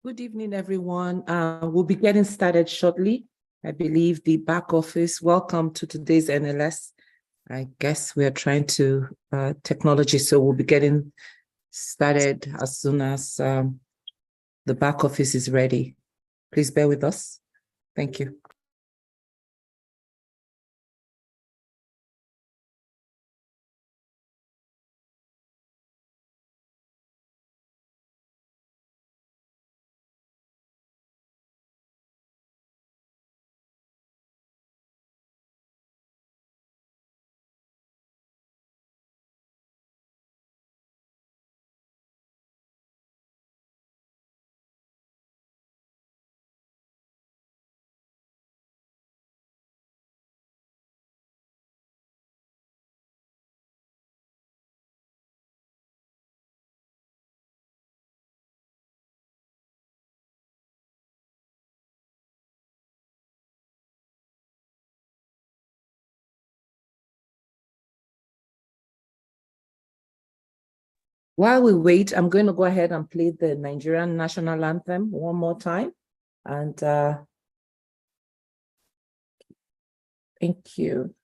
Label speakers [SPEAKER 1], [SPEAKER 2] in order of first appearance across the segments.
[SPEAKER 1] Good evening, everyone. We'll be getting started shortly. I believe the back office. Welcome to today's NLS. I guess we are trying to technology, so we'll be getting started as soon as the back office is ready. Please bear with us. Thank you. While we wait, I'm going to go ahead and play the Nigerian national anthem one more time. And thank you.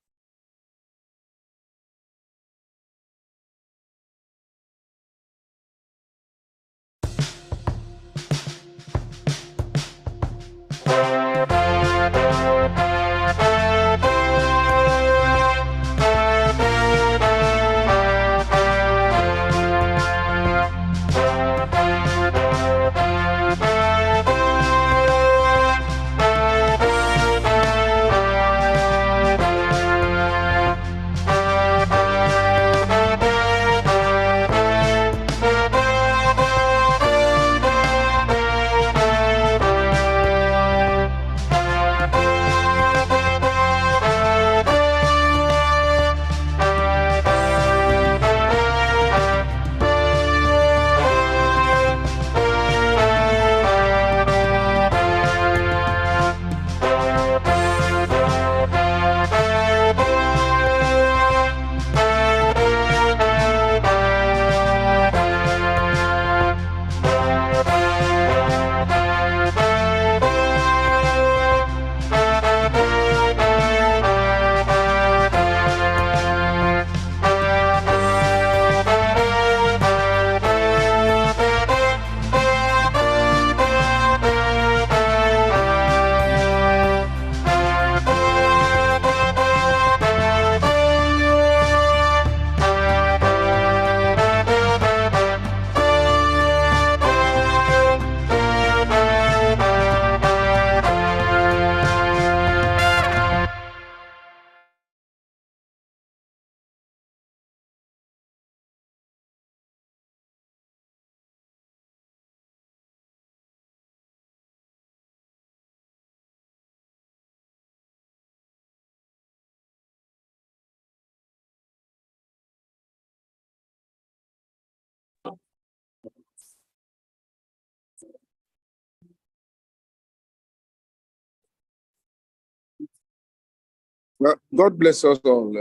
[SPEAKER 2] Well, God bless us all.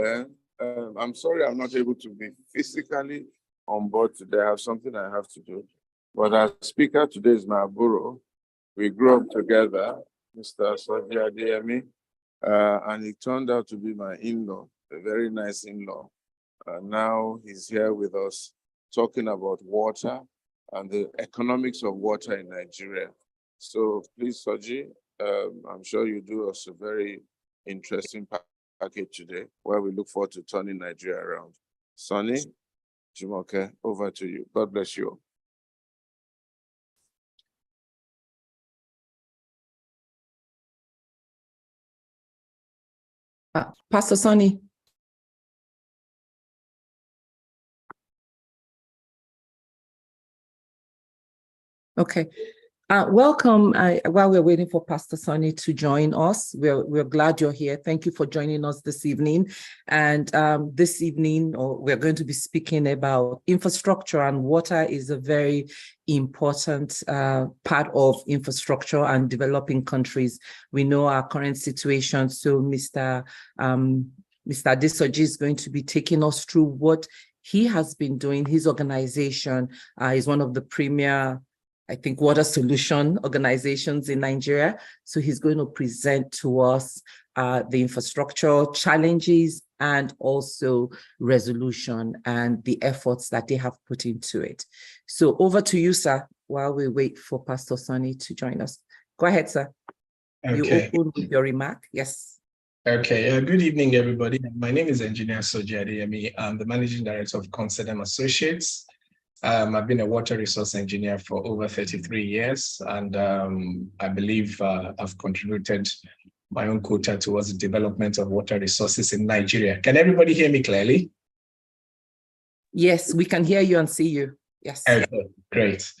[SPEAKER 2] I'm sorry I'm not able to be physically on board today. I have something I have to do. But our speaker today is my Aburo. We grew up together, Mr. Sadia Adeyemi. And it turned out to be my in-law, a very nice in-law. Now he's here with us talking about water and the economics of water in Nigeria. So please, Soji, I'm sure you do us a very interesting package today where we look forward to turning Nigeria around. Sonny, Jumoke, over to you. God bless you.
[SPEAKER 1] Pastor Sonny. Okay. Welcome. While we're waiting for Pastor Sonny to join us, we're glad you're here. Thank you for joining us this evening. And this evening, we're going to be speaking about infrastructure, and water is a very important part of infrastructure and developing countries. We know our current situation. So Mr. Adesoji is going to be taking us through what he has been doing. His organization is one of the premier, I think, water solution organizations in Nigeria. So he's going to present to us the infrastructure challenges and also resolution and the efforts that they have put into it. So over to you, sir, while we wait for Pastor Sonny to join us. Go ahead, sir.
[SPEAKER 3] Okay.
[SPEAKER 1] You open with your remark. Yes.
[SPEAKER 3] Okay. Good evening, everybody. My name is Engineer Soji Adeyemi. I'm the Managing Director of Consedem Associates. I've been a water resource engineer for over 33 years, and I believe I've contributed my own quota towards the development of water resources in Nigeria. Can everybody hear me clearly?
[SPEAKER 1] Yes, we can hear you and see you. Yes.
[SPEAKER 3] Okay, great.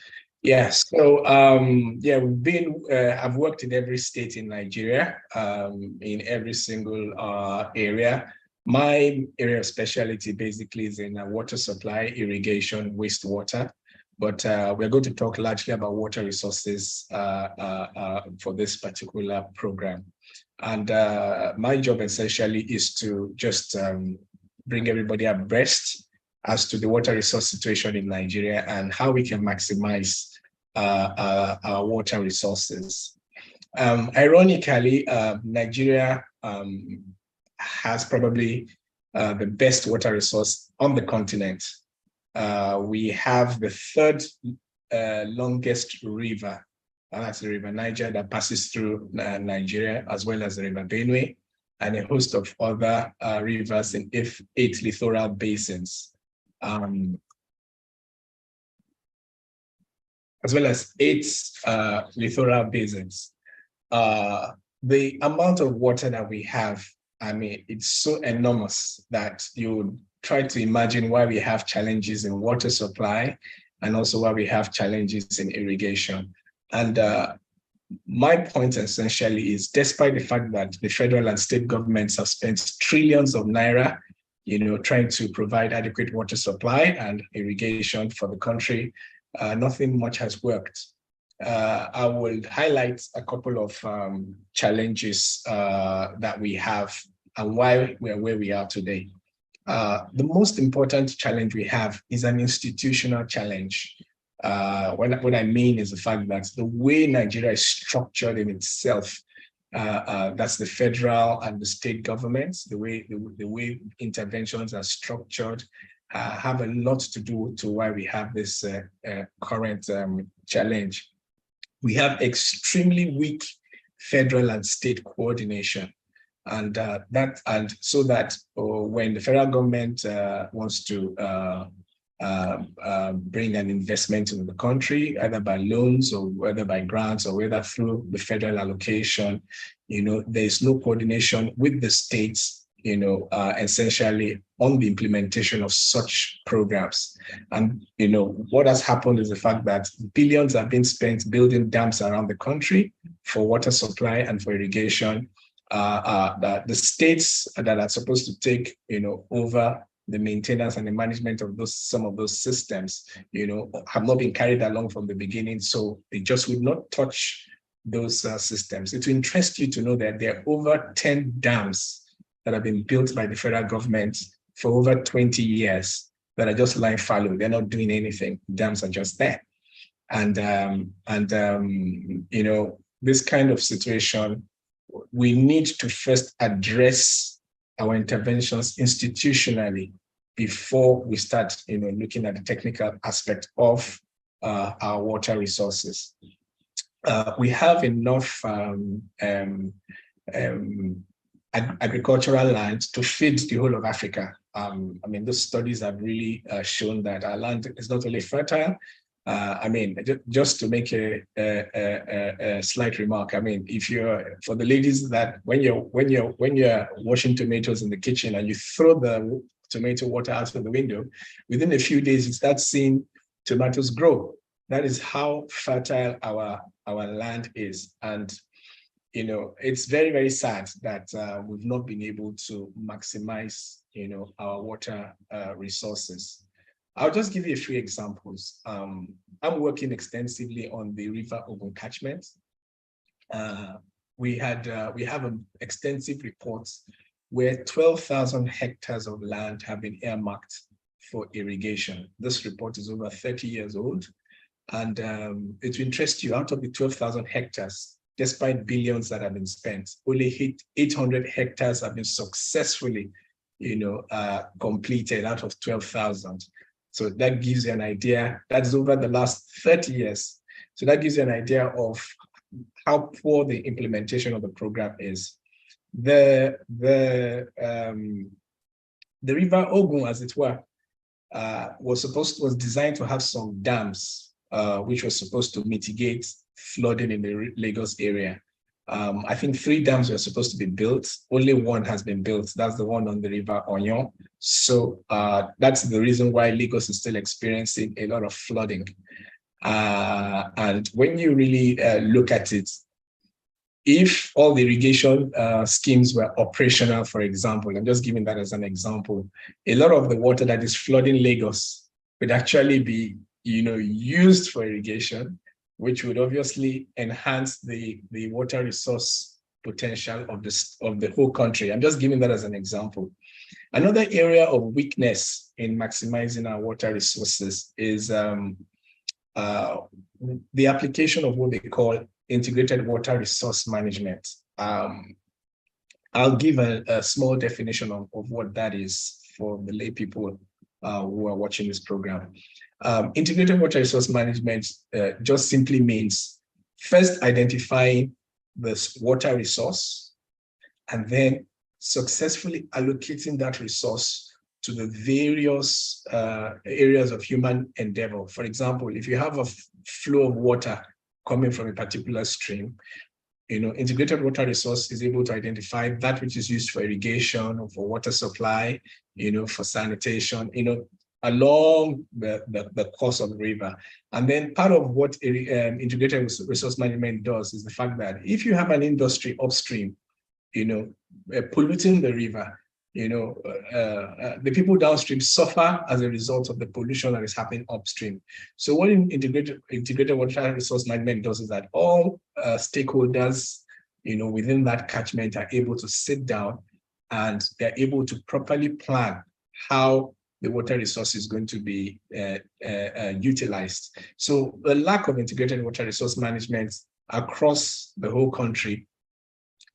[SPEAKER 3] Yeah, so I've worked in every state in Nigeria, in every single area. My area of specialty basically is in water supply, irrigation, wastewater, but we're going to talk largely about water resources for this particular program. And my job essentially is to just bring everybody abreast as to the water resource situation in Nigeria and how we can maximize our water resources. Ironically, Nigeria has probably the best water resource on the continent. We have the third longest river, and that's the River Niger that passes through Nigeria, as well as the River Benue, and a host of other rivers in 8 littoral basins, as well as 8 littoral basins. The amount of water that we have, I mean, it's so enormous that you would try to imagine why we have challenges in water supply and also why we have challenges in irrigation. And my point essentially is, despite the fact that the federal and state governments have spent trillions of naira, trying to provide adequate water supply and irrigation for the country, nothing much has worked. I will highlight a couple of challenges that we have and why we are where we are today. The most important challenge we have is an institutional challenge. What I mean is the fact that the way Nigeria is structured in itself, that's the federal and the state governments, the way interventions are structured, have a lot to do to why we have this current challenge. We have extremely weak federal and state coordination, and so that when the federal government wants to bring an investment into the country, either by loans or whether by grants or whether through the federal allocation, there is no coordination with the states, essentially on the implementation of such programs. And, what has happened is the fact that billions have been spent building dams around the country for water supply and for irrigation. The states that are supposed to take, over the maintenance and the management of some of those systems, have not been carried along from the beginning. So they just would not touch those systems. It will interest you to know that there are over 10 dams that have been built by the federal government for over 20 years that are just lying fallow. They're not doing anything. Dams are just there. And this kind of situation we need to first address our interventions institutionally before we start, looking at the technical aspect of our water resources. We have enough agricultural land to feed the whole of Africa. Those studies have really shown that our land is not only fertile. Just to make a slight remark, if you're, for the ladies, that when you're washing tomatoes in the kitchen and you throw the tomato water out of the window, within a few days you start seeing tomatoes grow. That is how fertile our land is. And it's very, very sad that we've not been able to maximize, our water resources. I'll just give you a few examples. I'm working extensively on the River Ogun catchment. We have extensive reports where 12,000 hectares of land have been earmarked for irrigation. This report is over 30 years old. And it will interest you, out of the 12,000 hectares, despite billions that have been spent, only 800 hectares have been successfully, completed out of 12,000. So that gives you an idea. That's over the last 30 years. So that gives you an idea of how poor the implementation of the program is. The River Ogun, as it were, was designed to have some dams, which was supposed to mitigate flooding in the Lagos area. I think 3 dams were supposed to be built. Only one has been built. That's the one on the River Onyon. So that's the reason why Lagos is still experiencing a lot of flooding. And when you really look at it, if all the irrigation schemes were operational, for example, I'm just giving that as an example, a lot of the water that is flooding Lagos would actually be, used for irrigation, which would obviously enhance the water resource potential of the whole country. I'm just giving that as an example. Another area of weakness in maximizing our water resources is the application of what they call integrated water resource management. I'll give a small definition of what that is for the lay people who are watching this program. Integrated water resource management just simply means first identifying this water resource and then successfully allocating that resource to the various areas of human endeavor. For example, if you have a flow of water coming from a particular stream, integrated water resource is able to identify that which is used for irrigation or for water supply, for sanitation, along the course of the river. And then part of what integrated resource management does is the fact that if you have an industry upstream, polluting the river, the people downstream suffer as a result of the pollution that is happening upstream. So what integrated water resource management does is that all stakeholders, within that catchment are able to sit down and they're able to properly plan how the water resource is going to be utilized. So the lack of integrated water resource management across the whole country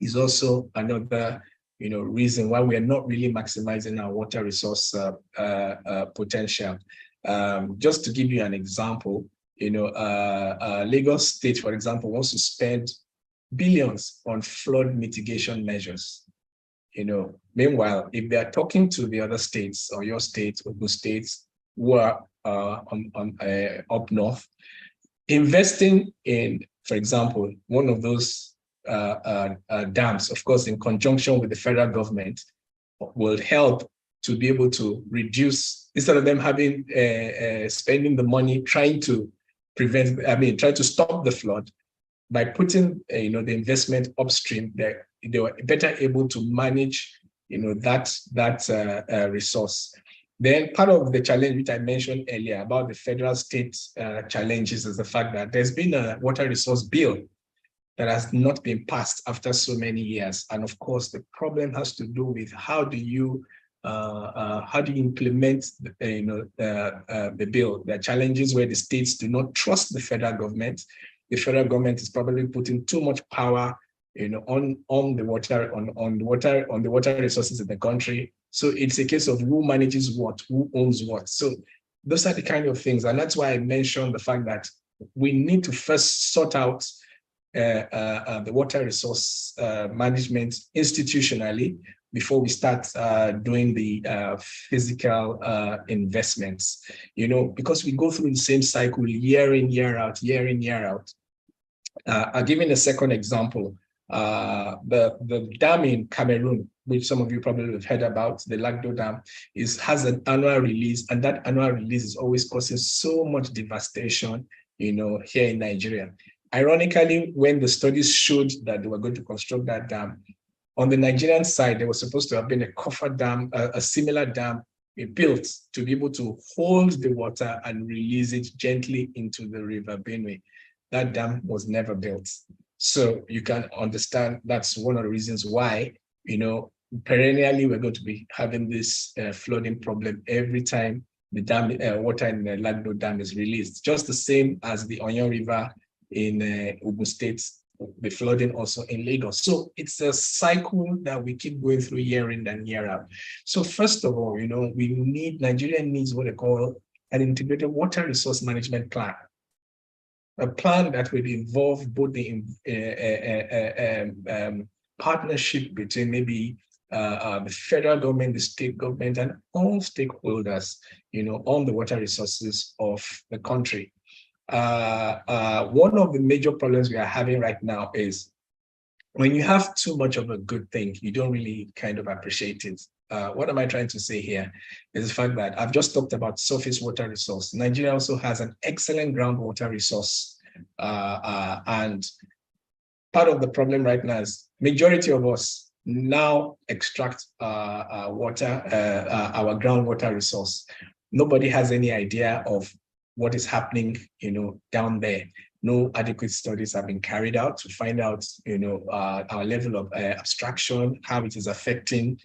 [SPEAKER 3] is also another reason why we are not really maximizing our water resource potential. Just to give you an example, Lagos State, for example, wants to spend billions on flood mitigation measures. Meanwhile, if they are talking to the other states or your state or those states who are up north, investing in, for example, one of those dams, of course, in conjunction with the federal government, will help to be able to reduce, instead of them having spending the money trying to try to stop the flood, by putting the investment upstream, they were better able to manage that resource. Then part of the challenge which I mentioned earlier about the federal state challenges is the fact that there's been a water resource bill that has not been passed after so many years. And of course, the problem has to do with how do you implement the bill. There are challenges where the states do not trust the federal government. The federal government is probably putting too much power on the water resources in the country. So it's a case of who manages what, who owns what. So those are the kind of things. And that's why I mentioned the fact that we need to first sort out the water resource management institutionally before we start doing the physical investments, because we go through the same cycle year in, year out, year in, year out. I'll give you a second example. The dam in Cameroon, which some of you probably have heard about, the Lagdo Dam, has an annual release, and that annual release is always causing so much devastation, here in Nigeria. Ironically, when the studies showed that they were going to construct that dam, on the Nigerian side, there was supposed to have been a coffer dam, a similar dam built to be able to hold the water and release it gently into the River Benue. That dam was never built. So you can understand that's one of the reasons why, perennially we're going to be having this flooding problem every time the dam water in the Lagdo Dam is released. Just the same as the Oyon River in Ogun State, the flooding also in Lagos. So it's a cycle that we keep going through year in and year out. So first of all, Nigeria needs what they call an integrated water resource management plan. A plan that will involve both the partnership between maybe the federal government, the state government, and all stakeholders, on the water resources of the country. One of the major problems we are having right now is when you have too much of a good thing, you don't really kind of appreciate it. What am I trying to say here is the fact that I've just talked about surface water resource. Nigeria also has an excellent groundwater resource. And part of the problem right now is majority of us now extract water, our groundwater resource. Nobody has any idea of what is happening, down there. No adequate studies have been carried out to find out, our level of abstraction, how it is affecting,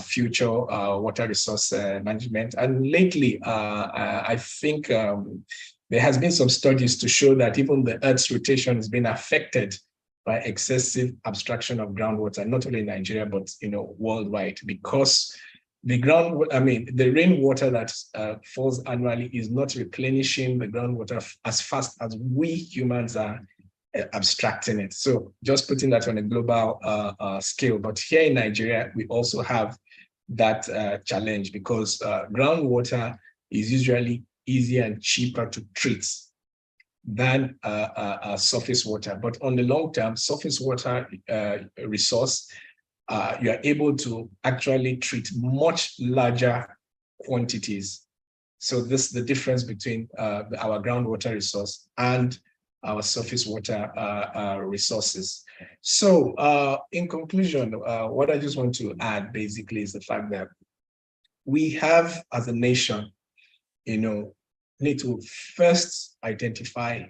[SPEAKER 3] future water resource management. And lately, I think there has been some studies to show that even the Earth's rotation has been affected by excessive abstraction of groundwater, not only in Nigeria, but worldwide, because the rainwater that falls annually is not replenishing the groundwater as fast as we humans are abstracting it. So just putting that on a global scale. But here in Nigeria, we also have that challenge because groundwater is usually easier and cheaper to treat than surface water. But on the long term, surface water resource, you are able to actually treat much larger quantities. So this is the difference between our groundwater resource and our surface water resources. So in conclusion, what I just want to add basically is the fact that we have, as a nation, need to first identify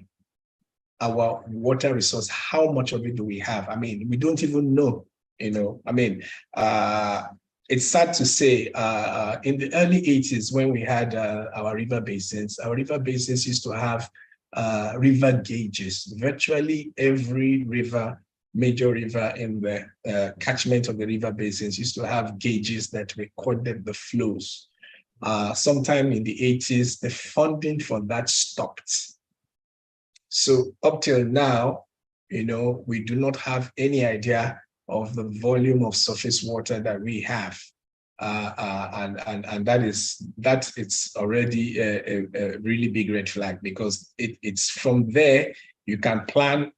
[SPEAKER 3] our water resource. How much of it do we have? We don't even know, it's sad to say, in the early 80s, when we had our river basins used to have river gauges. Virtually every river, major river in the catchment of the river basins used to have gauges that recorded the flows. Sometime in the 80s, the funding for that stopped. So up till now, we do not have any idea of the volume of surface water that we have. And that it's already a really big red flag, because it's from there you can plan,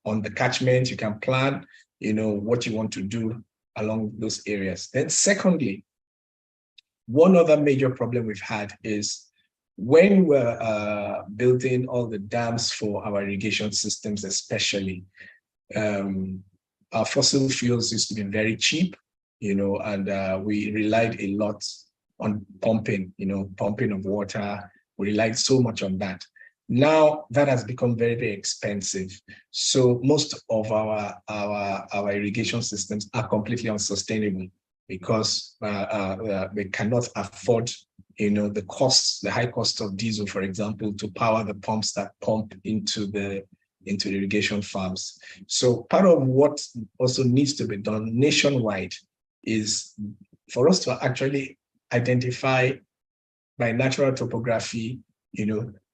[SPEAKER 3] on the catchment, you can plan, what you want to do along those areas. Then secondly, one other major problem we've had is when we're building all the dams for our irrigation systems, especially, our fossil fuels used to be very cheap, and we relied a lot on pumping, pumping of water. We relied so much on that. Now that has become very, very expensive. So most of our irrigation systems are completely unsustainable because they cannot afford, the costs, the high cost of diesel, for example, to power the pumps that pump into the into irrigation farms. So part of what also needs to be done nationwide is for us to actually identify by natural topography,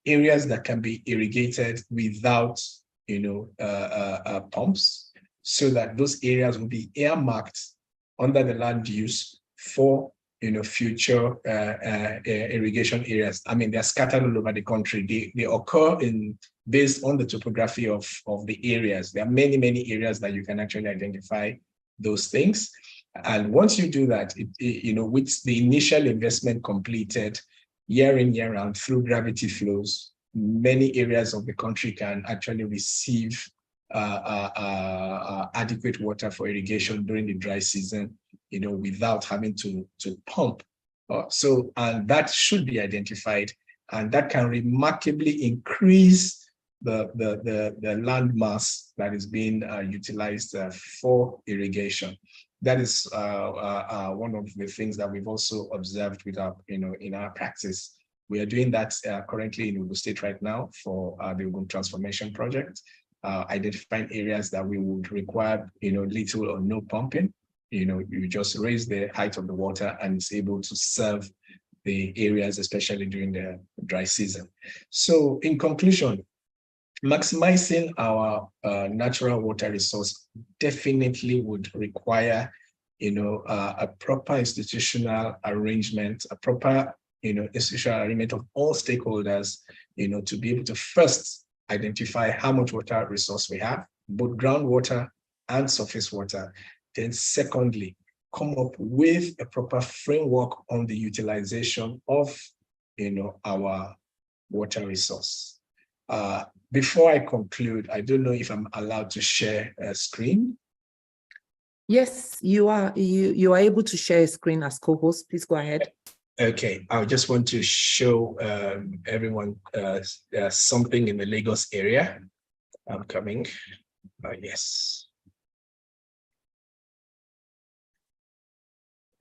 [SPEAKER 3] areas that can be irrigated without, pumps, so that those areas will be earmarked under the land use for, future irrigation areas. I mean, they're scattered all over the country. They occur based on the topography of the areas. There are many, many areas that you can actually identify those things. And once you do that, with the initial investment completed, year in, year out, through gravity flows, many areas of the country can actually receive adequate water for irrigation during the dry season, without having to pump. And that should be identified, and that can remarkably increase the land mass that is being utilized for irrigation. That is one of the things that we've also observed with our, in our practice. We are doing that currently in Ogun State right now for the Ogun Transformation Project, identifying areas that we would require, little or no pumping. You just raise the height of the water and it's able to serve the areas, especially during the dry season. So in conclusion, maximizing our natural water resource definitely would require, a proper institutional arrangement, a proper, institutional arrangement of all stakeholders, to be able to first identify how much water resource we have, both groundwater and surface water. Then secondly, come up with a proper framework on the utilization of, our water resource. Before I conclude, I don't know if I'm allowed to share a screen.
[SPEAKER 1] Yes, you are. You are able to share a screen as co-host. Please go ahead.
[SPEAKER 3] Okay, I just want to show everyone something in the Lagos area. I'm coming. Yes.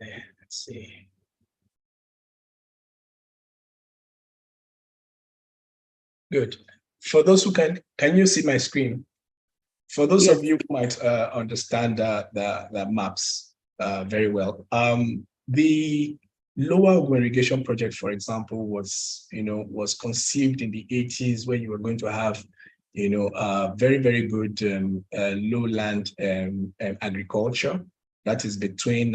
[SPEAKER 3] Let's see. Good. For those who can you see my screen? For those
[SPEAKER 1] Yes.
[SPEAKER 3] of you who might understand the maps very well, the Lower Ogun Irrigation Project, for example, was conceived in the 80s, where you were going to have, very, very good lowland agriculture. That is between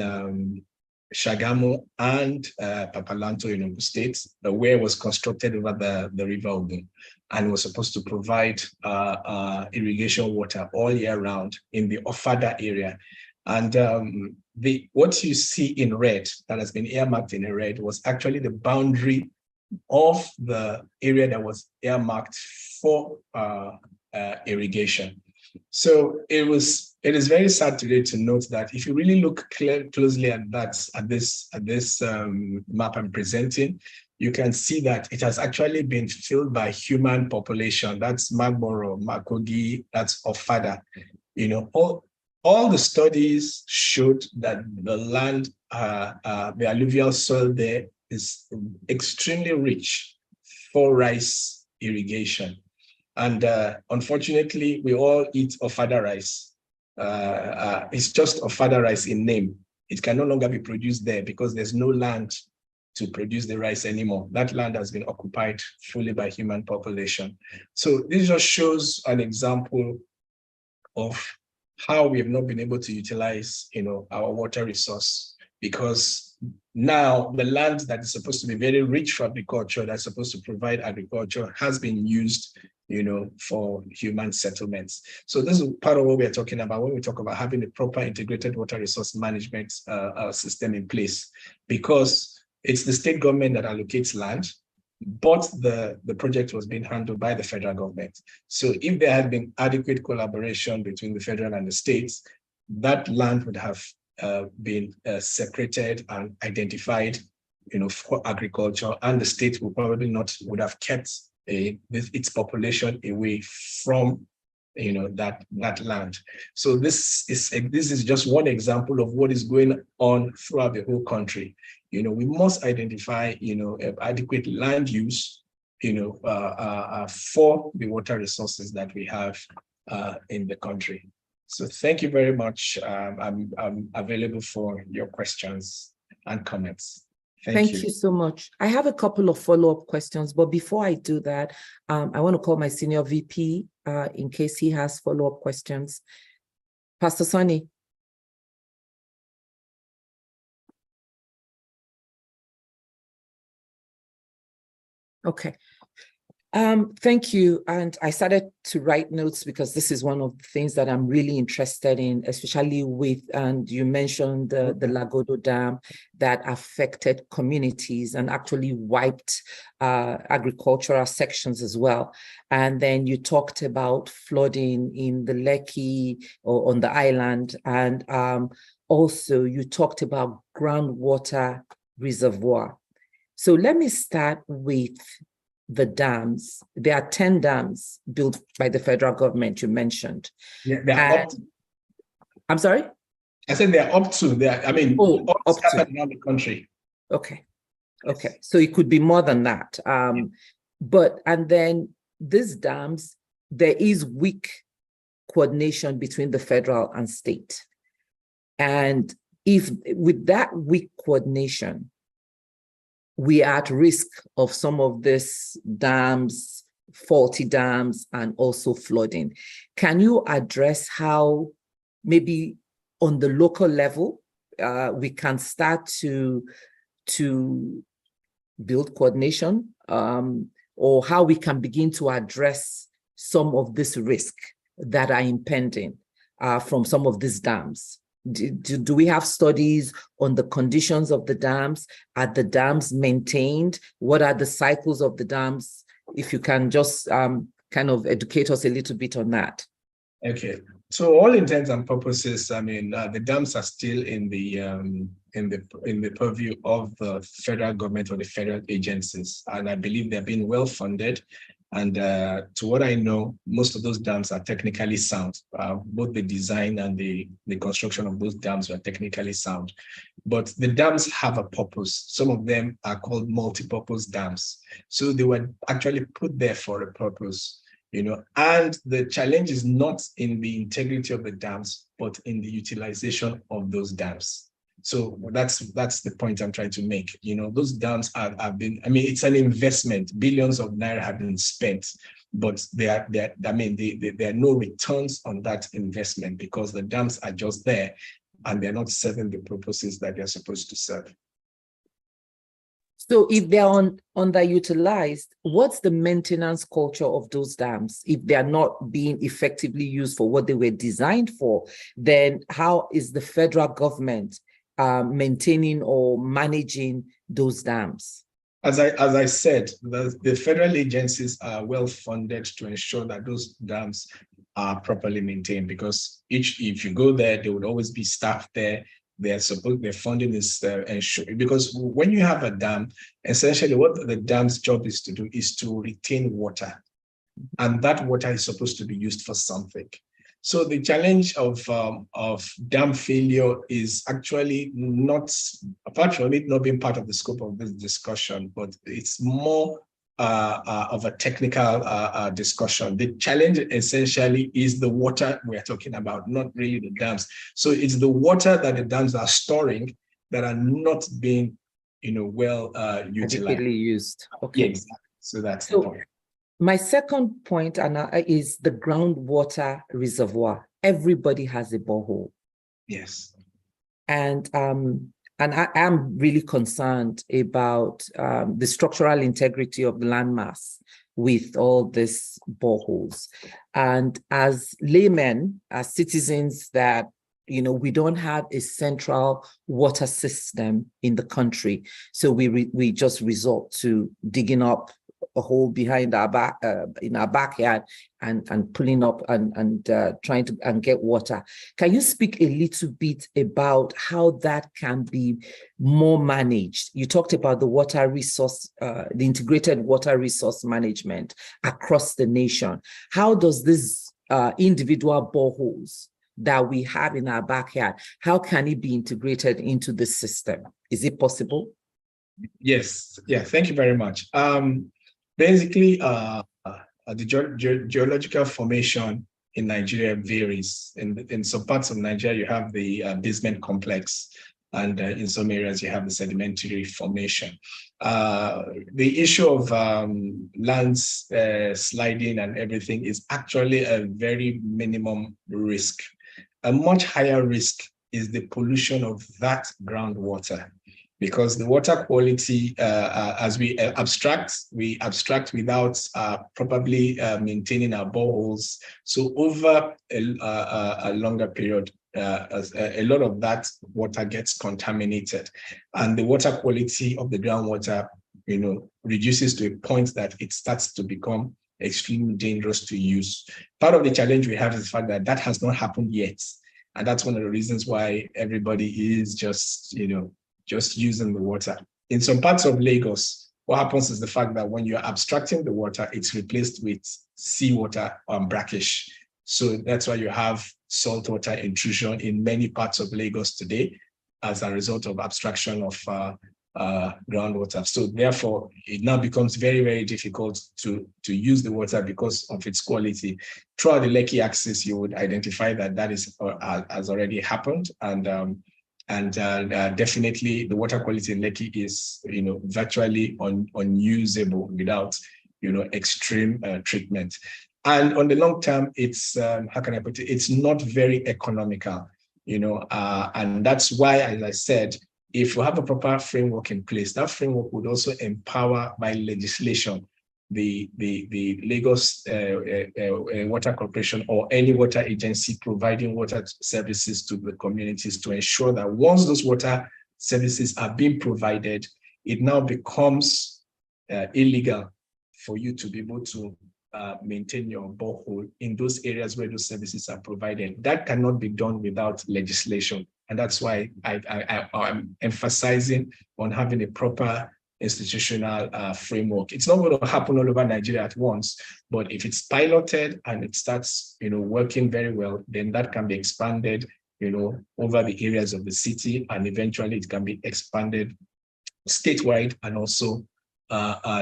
[SPEAKER 3] Shagamu and Papalanto in Ogun State, where it was constructed over the River Ogun, and was supposed to provide irrigation water all year round in the Ofada area. And what you see in red, that has been earmarked in red, was actually the boundary of the area that was earmarked for irrigation. So it is very sad today to note that if you really look closely at this map I'm presenting, you can see that it has actually been filled by human population. That's Magboro, Makogi, that's Ofada. All the studies showed that the land, the alluvial soil there is extremely rich for rice irrigation. And unfortunately, we all eat Ofada rice. It's just Ofada rice in name. It can no longer be produced there because there's no land to produce the rice anymore. That land has been occupied fully by human population. So this just shows an example of how we have not been able to utilize, our water resource, because now the land that is supposed to be very rich for agriculture, that's supposed to provide agriculture, has been used, for human settlements. So this is part of what we are talking about when we talk about having a proper integrated water resource management system in place, because it's the state government that allocates land, but the project was being handled by the federal government. So if there had been adequate collaboration between the federal and the states, that land would have been separated and identified, for agriculture, and the state would have kept its population away from, that land. So this is just one example of what is going on throughout the whole country. We must identify, adequate land use for the water resources that we have in the country. So thank you very much. I'm available for your questions and comments.
[SPEAKER 1] Thank you so much. I have a couple of follow-up questions, but before I do that, I want to call my senior VP in case he has follow-up questions. Pastor Sonny. Okay. Thank you. And I started to write notes because this is one of the things that I'm really interested in, especially with, and you mentioned the Lagodo Dam that affected communities and actually wiped agricultural sections as well. And then you talked about flooding in the Lekki or on the island. And also you talked about groundwater reservoir. So let me start with the dams. There are 10 dams built by the federal government you mentioned.
[SPEAKER 3] Yeah, they are up to.
[SPEAKER 1] I'm sorry?
[SPEAKER 3] I said they're up to. Up to around the country.
[SPEAKER 1] Okay. Okay. So it could be more than that. And then these dams, there is weak coordination between the federal and state. And if with that weak coordination, we are at risk of some of these dams, faulty dams, and also flooding. Can you address how maybe on the local level, we can start to build coordination, or how we can begin to address some of this risk that are impending from some of these dams? Do we have studies on the conditions of the dams? Are the dams maintained? What are the cycles of the dams? If you can just kind of educate us a little bit on that.
[SPEAKER 3] Okay. So all intents and purposes, the dams are still in the purview of the federal government or the federal agencies, and I believe they're being well funded. And to what I know, most of those dams are technically sound. Both the design and the construction of those dams are technically sound. But the dams have a purpose. Some of them are called multi-purpose dams. So they were actually put there for a purpose, and the challenge is not in the integrity of the dams, but in the utilization of those dams. So that's the point I'm trying to make. Those dams have been, it's an investment. Billions of naira have been spent, but there are no returns on that investment because the dams are just there and they're not serving the purposes that they're supposed to serve.
[SPEAKER 1] So if they're underutilized, what's the maintenance culture of those dams? If they are not being effectively used for what they were designed for, then how is the federal government maintaining or managing those dams?
[SPEAKER 3] As I said, the federal agencies are well funded to ensure that those dams are properly maintained, because if you go there, there would always be staff there. Their funding is ensured, because when you have a dam, essentially what the dam's job is to do is to retain water, and that water is supposed to be used for something. So the challenge of dam failure is actually not, apart from it not being part of the scope of this discussion, but it's more of a technical discussion. The challenge essentially is the water we're talking about, not really the dams. So it's the water that the dams are storing that are not being, well utilized.
[SPEAKER 1] Used. Okay.
[SPEAKER 3] Yeah, exactly. So that's the point.
[SPEAKER 1] My second point, Anna, is the groundwater reservoir. Everybody has a borehole.
[SPEAKER 3] Yes.
[SPEAKER 1] And I am really concerned about the structural integrity of the landmass with all these boreholes. And as laymen, as citizens that, we don't have a central water system in the country. So we just resort to digging up a hole behind our back in our backyard and pulling up and trying to get water. Can you speak a little bit about how that can be more managed? You talked about the water resource, the integrated water resource management across the nation. How does this individual boreholes that we have in our backyard, how can it be integrated into the system? Is it possible?
[SPEAKER 3] Yes. Yeah. Thank you very much. Basically, the geological formation in Nigeria varies. In some parts of Nigeria, you have the basement complex, and in some areas, you have the sedimentary formation. The issue of lands sliding and everything is actually a very minimum risk. A much higher risk is the pollution of that groundwater, because the water quality, as we abstract without probably maintaining our boreholes. So over a longer period, a lot of that water gets contaminated, and the water quality of the groundwater, reduces to a point that it starts to become extremely dangerous to use. Part of the challenge we have is the fact that that has not happened yet, and that's one of the reasons why everybody is just using the water. In some parts of Lagos, what happens is the fact that when you're abstracting the water, it's replaced with seawater brackish. So that's why you have saltwater intrusion in many parts of Lagos today as a result of abstraction of groundwater. So therefore, it now becomes very, very difficult to use the water because of its quality. Throughout the Lekki axis, you would identify that has already happened, and definitely the water quality in Lekki is virtually unusable without extreme treatment. And on the long term, it's how can I put it? It's not very economical, and that's why, as I said, if we have a proper framework in place, that framework would also empower by legislation the Lagos Water Corporation or any water agency providing water services to the communities to ensure that once those water services are being provided, it now becomes illegal for you to be able to maintain your borehole in those areas where those services are provided. That cannot be done without legislation. And that's why I'm emphasizing on having a proper institutional framework. It's not going to happen all over Nigeria at once, but if it's piloted and it starts, working very well, then that can be expanded, over the areas of the city, and eventually it can be expanded statewide and also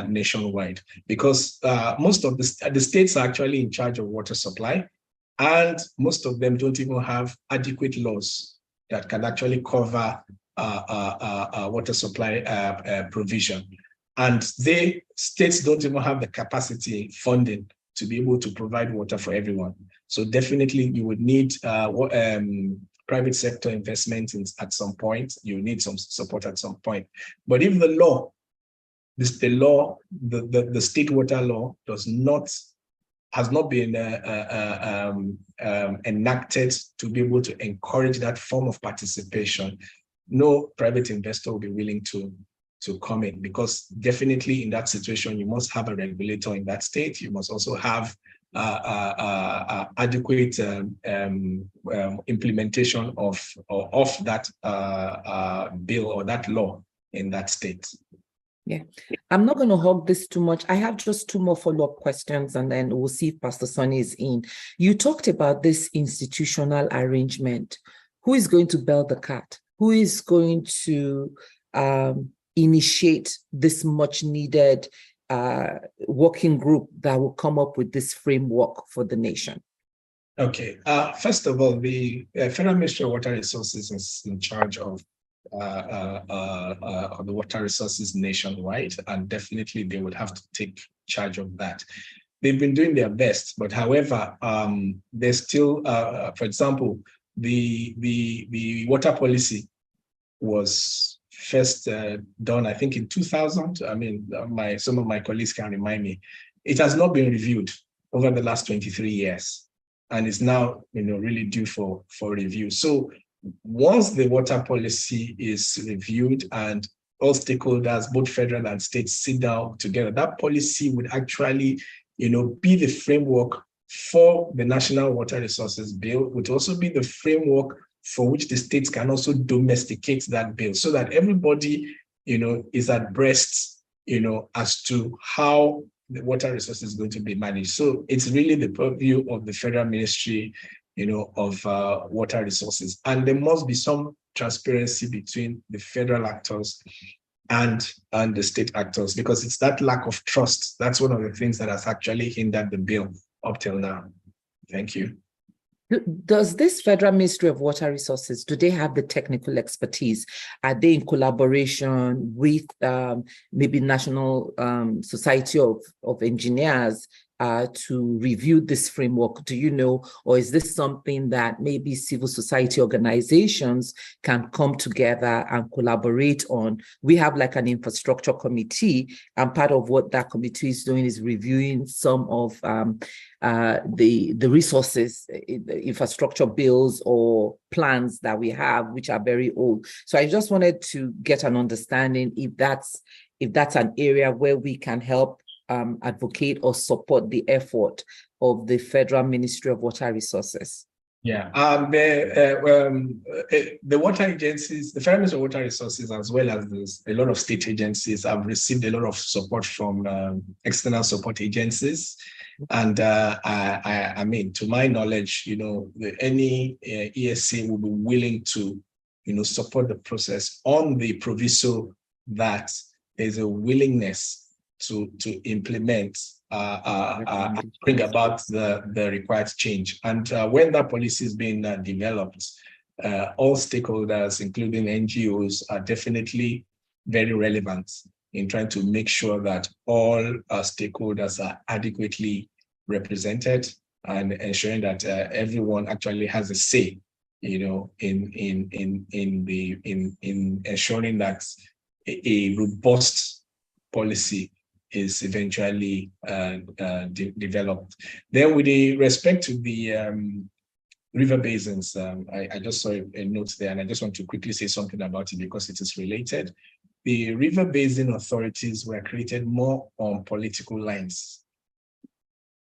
[SPEAKER 3] nationwide. Because most of the states are actually in charge of water supply, and most of them don't even have adequate laws that can actually cover water supply provision. And states don't even have the capacity funding to be able to provide water for everyone. So definitely you would need private sector investment at some point. You need some support at some point. But if the state water law has not been enacted to be able to encourage that form of participation, no private investor will be willing to come in, because definitely in that situation, you must have a regulator in that state. You must also have adequate implementation of that bill or that law in that state.
[SPEAKER 1] Yeah, I'm not going to hog this too much. I have just two more follow-up questions, and then we'll see if Pastor Sonny is in. You talked about this institutional arrangement. Who is going to bell the cat? Who is going to initiate this much needed working group that will come up with this framework for the nation?
[SPEAKER 3] Okay. First of all, the Federal Ministry of Water Resources is in charge of the water resources nationwide, and definitely they would have to take charge of that. They've been doing their best, but however, there's still, for example, the water policy was first done, I think, in 2000. I mean, some of my colleagues can remind me. It has not been reviewed over the last 23 years, and it's now, really due for review. So once the water policy is reviewed and all stakeholders, both federal and state, sit down together, that policy would actually, be the framework for the National Water Resources Bill, would also be the framework for which the states can also domesticate that bill, so that everybody, is abreast, as to how the water resources is going to be managed. So it's really the purview of the Federal Ministry, of water resources. And there must be some transparency between the federal actors and the state actors, because it's that lack of trust. That's one of the things that has actually hindered the bill up till now. Thank you.
[SPEAKER 1] Does this Federal Ministry of Water Resources, do they have the technical expertise? Are they in collaboration with maybe National Society of Engineers to review this framework? Do you know, or is this something that maybe civil society organizations can come together and collaborate on? We have like an infrastructure committee, and part of what that committee is doing is reviewing some of the resources, infrastructure bills or plans that we have, which are very old. So I just wanted to get an understanding if that's an area where we can help advocate or support the effort of the Federal Ministry of Water Resources.
[SPEAKER 3] Yeah, the water agencies, the Federal Ministry of Water Resources, as well as a lot of state agencies, have received a lot of support from external support agencies. And I mean, to my knowledge, any ESA will be willing to, support the process on the proviso that there's a willingness to implement, bring about the required change. And when that policy is being developed, all stakeholders, including NGOs, are definitely very relevant in trying to make sure that all stakeholders are adequately represented and ensuring that everyone actually has a say, in ensuring that a robust policy is eventually developed. Then with respect to the river basins, I just saw a note there, and I just want to quickly say something about it because it is related. The river basin authorities were created more on political lines.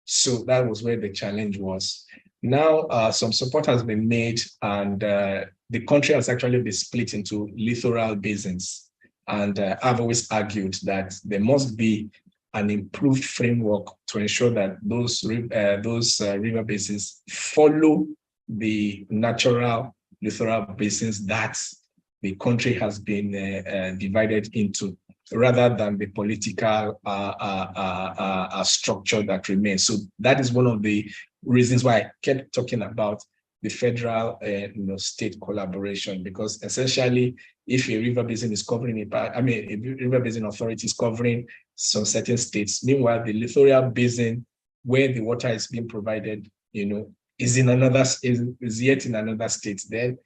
[SPEAKER 3] So that was where the challenge was. Now, some support has been made, and the country has actually been split into littoral basins. And I've always argued that there must be an improved framework to ensure that those river basins follow the natural littoral basins that the country has been divided into, rather than the political structure that remains. So that is one of the reasons why I kept talking about the federal state collaboration, because essentially, if a river basin is covering a river basin authority is covering some certain states, meanwhile the littoral basin where the water is being provided, is yet in another state, then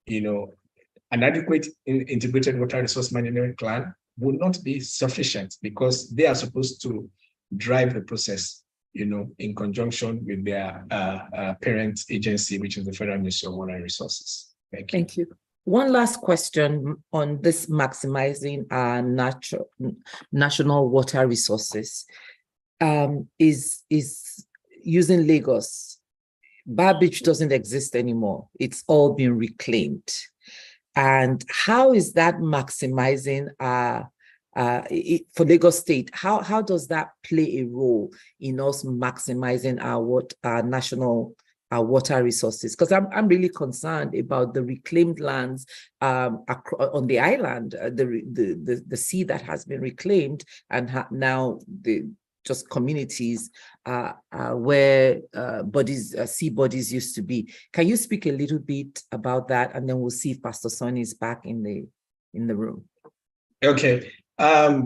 [SPEAKER 3] an adequate integrated water resource management plan would not be sufficient, because they are supposed to drive the process, in conjunction with their parent agency, which is the Federal Ministry of Water Resources. Thank you.
[SPEAKER 1] Thank you. One last question on this maximizing our national water resources is using Lagos. Bar Beach doesn't exist anymore. It's all been reclaimed. And how is that maximizing for Lagos State? How does that play a role in us maximizing our national water resources? Because I'm really concerned about the reclaimed lands on the island, the sea that has been reclaimed, and now the just communities where sea bodies used to be. Can you speak a little bit about that, and then we'll see if Pastor Sonny is back in the room.
[SPEAKER 3] Okay.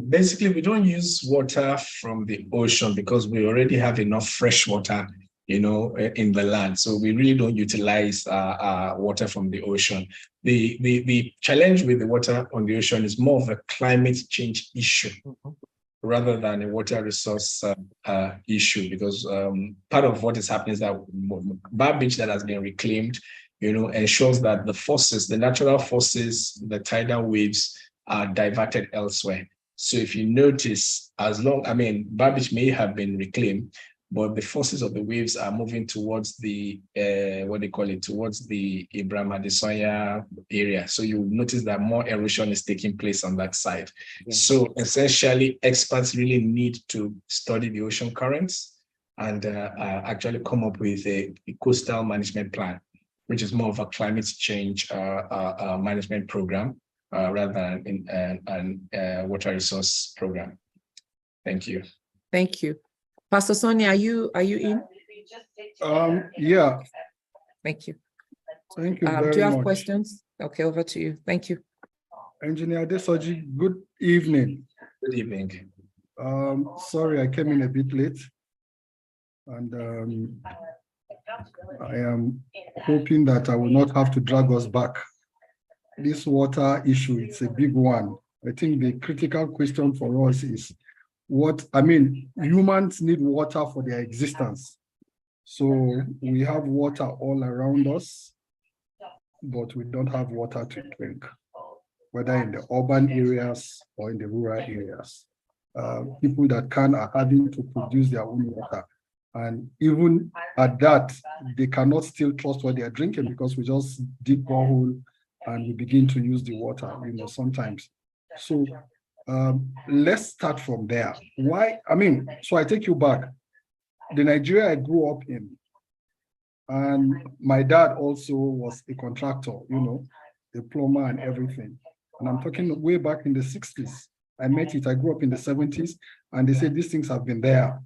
[SPEAKER 3] Basically, we don't use water from the ocean because we already have enough fresh water, in the land. So we really don't utilize water from the ocean. The challenge with the water on the ocean is more of a climate change issue, rather than a water resource issue, because part of what is happening is that Bar Beach that has been reclaimed, ensures that the natural forces, the tidal waves are diverted elsewhere. So if you notice, Bar Beach may have been reclaimed, but the forces of the waves are moving towards the, towards the Ibrahim Adesanya area. So you notice that more erosion is taking place on that side. Yeah. So essentially, experts really need to study the ocean currents and actually come up with a coastal management plan, which is more of a climate change management program. rather than in an water resource program. Thank you.
[SPEAKER 1] Thank you. Pastor Sonia, are you in?
[SPEAKER 4] Yeah,
[SPEAKER 1] Thank you.
[SPEAKER 4] thank you
[SPEAKER 1] Do
[SPEAKER 4] very
[SPEAKER 1] you have
[SPEAKER 4] much.
[SPEAKER 1] questions? Okay, over to you. Thank you.
[SPEAKER 4] Engineer Desoji, good evening.
[SPEAKER 3] Good evening.
[SPEAKER 4] Sorry, I came in a bit late. And I am hoping that I will not have to drag us back. This water issue, it's a big one. I think the critical question for us is humans need water for their existence. So we have water all around us, but we don't have water to drink, whether in the urban areas or in the rural areas. People that can are having to produce their own water. And even at that, they cannot still trust what they are drinking because we just dig borehole and we begin to use the water, sometimes. So let's start from there. So I take you back. The Nigeria I grew up in, and my dad also was a contractor, a plumber and everything. And I'm talking way back in the 60s. I grew up in the 70s, and they said these things have been there.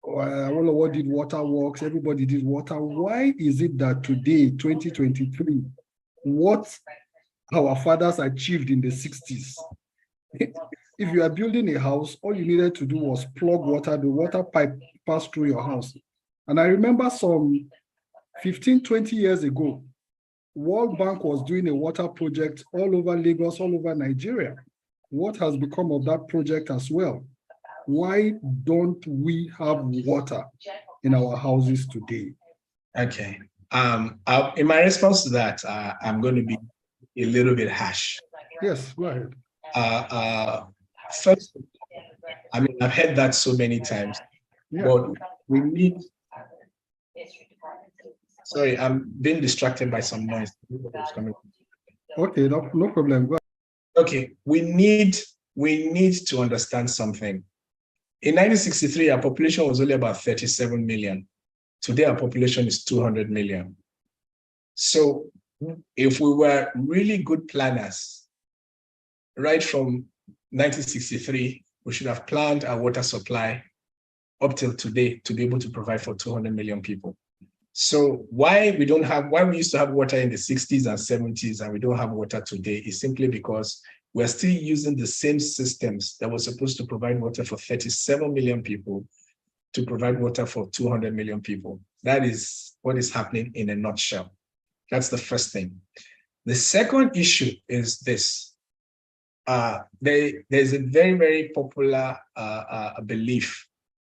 [SPEAKER 4] What did water works? Everybody did water. Why is it that today, 2023, what our fathers achieved in the 60s? If you are building a house, all you needed to do was plug water, the water pipe passed through your house. And I remember some 15, 20 years ago, World Bank was doing a water project all over Lagos, all over Nigeria. What has become of that project as well? Why don't we have water in our houses today?
[SPEAKER 3] Okay. In my response to that, I'm going to be a little bit harsh.
[SPEAKER 4] Yes, go ahead.
[SPEAKER 3] First, I've heard that so many times, but we need. Sorry, I'm being distracted by some noise.
[SPEAKER 4] Okay, no problem. Go ahead.
[SPEAKER 3] Okay, we need to understand something. In 1963, our population was only about 37 million. Today, our population is 200 million. So if we were really good planners, right from 1963, we should have planned our water supply up till today to be able to provide for 200 million people. So why we used to have water in the 60s and 70s and we don't have water today is simply because we're still using the same systems that were supposed to provide water for 37 million people to provide water for 200 million people. That is what is happening in a nutshell. That's the first thing. The second issue is this. There's a very, very popular belief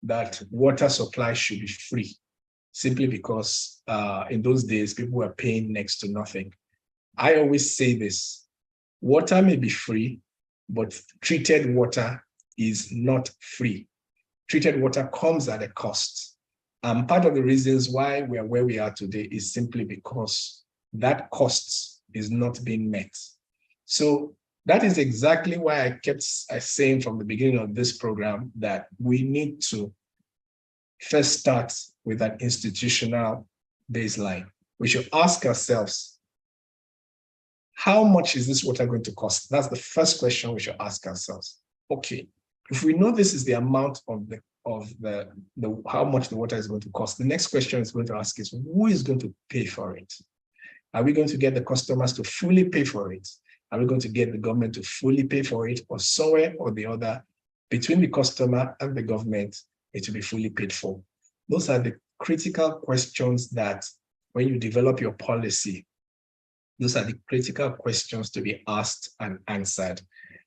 [SPEAKER 3] that water supply should be free, simply because in those days, people were paying next to nothing. I always say this. Water may be free, but treated water is not free. Treated water comes at a cost. Part of the reasons why we are where we are today is simply because that cost is not being met. So that is exactly why I kept saying from the beginning of this program that we need to first start with an institutional baseline. We should ask ourselves, how much is this water going to cost? That's the first question we should ask ourselves. Okay, if we know this is the amount of how much the water is going to cost, the next question is going to ask is, who is going to pay for it? Are we going to get the customers to fully pay for it? Are we going to get the government to fully pay for it, or somewhere or the other between the customer and the government, it will be fully paid for? Those are the critical questions that when you develop your policy, those are the critical questions to be asked and answered.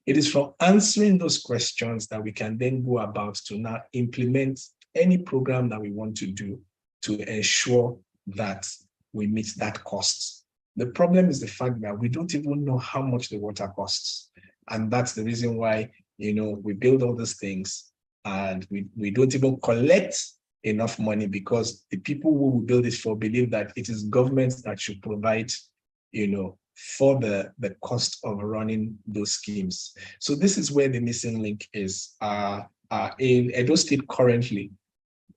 [SPEAKER 3] It is from answering those questions that we can then go about to now implement any program that we want to do to ensure that we meet that cost. The problem is the fact that we don't even know how much the water costs. And that's the reason why, we build all these things and we don't even collect enough money, because the people who we build it for believe that it is government that should provide for the cost of running those schemes. So this is where the missing link is. In Edo State currently,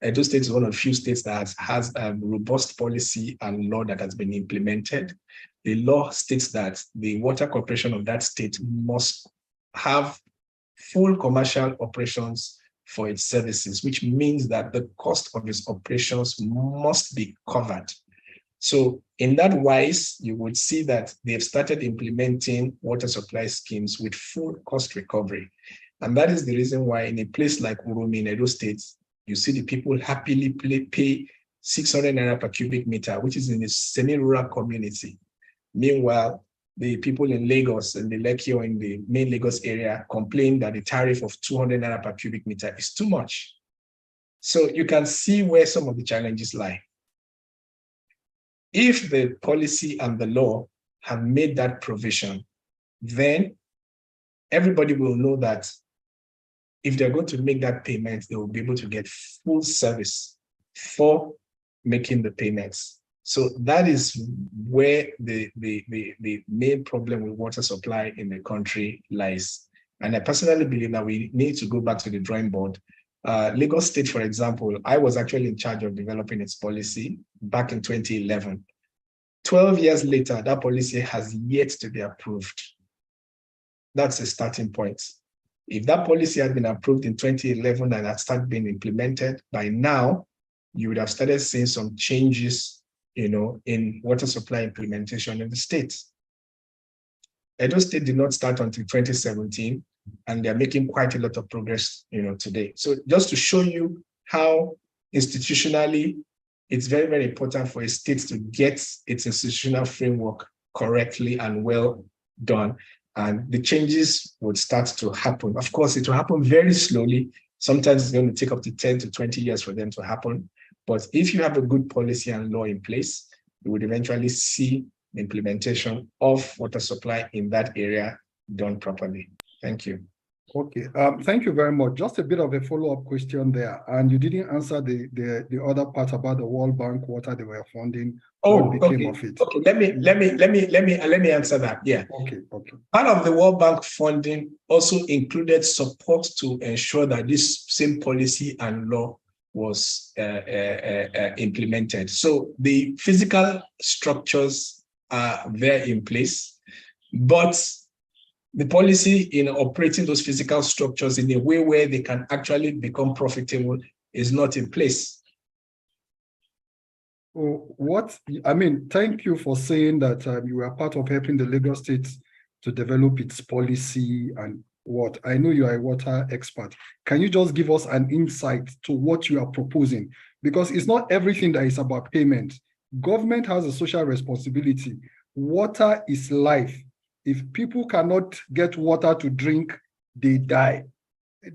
[SPEAKER 3] Edo State is one of the few states that has a robust policy and law that has been implemented. the law states that the water corporation of that state must have full commercial operations for its services, which means that the cost of its operations must be covered. So in that wise, you would see that they've started implementing water supply schemes with full cost recovery. And that is the reason why in a place like Uromi in Edo State, you see the people happily pay 600 naira per cubic meter, which is in a semi-rural community. Meanwhile, the people in Lagos and the Lekki or in the main Lagos area complain that the tariff of 200 naira per cubic meter is too much. So you can see where some of the challenges lie. If the policy and the law have made that provision, then everybody will know that if they're going to make that payment, they will be able to get full service for making the payments. So that is where the main problem with water supply in the country lies. And I personally believe that we need to go back to the drawing board. Lagos State, for example, I was actually in charge of developing its policy back in 2011. 12 years later, that policy has yet to be approved. That's a starting point. If that policy had been approved in 2011 and had started being implemented, by now, you would have started seeing some changes, in water supply implementation in the state. Edo State did not start until 2017, and they're making quite a lot of progress, today. So just to show you how institutionally, it's very, very important for a state to get its institutional framework correctly and well done. And the changes would start to happen. Of course, it will happen very slowly. Sometimes it's going to take up to 10 to 20 years for them to happen. But if you have a good policy and law in place, you would eventually see the implementation of water supply in that area done properly. Thank you.
[SPEAKER 4] Okay, thank you very much. Just a bit of a follow-up question there, and you didn't answer the other part about the World Bank water they were funding.
[SPEAKER 3] Oh,
[SPEAKER 4] what became
[SPEAKER 3] okay.
[SPEAKER 4] of it?
[SPEAKER 3] Okay, let me answer that. Yeah.
[SPEAKER 4] Okay.
[SPEAKER 3] Part of the World Bank funding also included support to ensure that this same policy and law was implemented. So the physical structures are there in place, but the policy in operating those physical structures in a way where they can actually become profitable is not in place.
[SPEAKER 4] Thank you for saying that you were part of helping the Lagos State to develop its policy and what. I know you are a water expert. Can you just give us an insight to what you are proposing? Because it's not everything that is about payment. Government has a social responsibility. Water is life. If people cannot get water to drink, they die.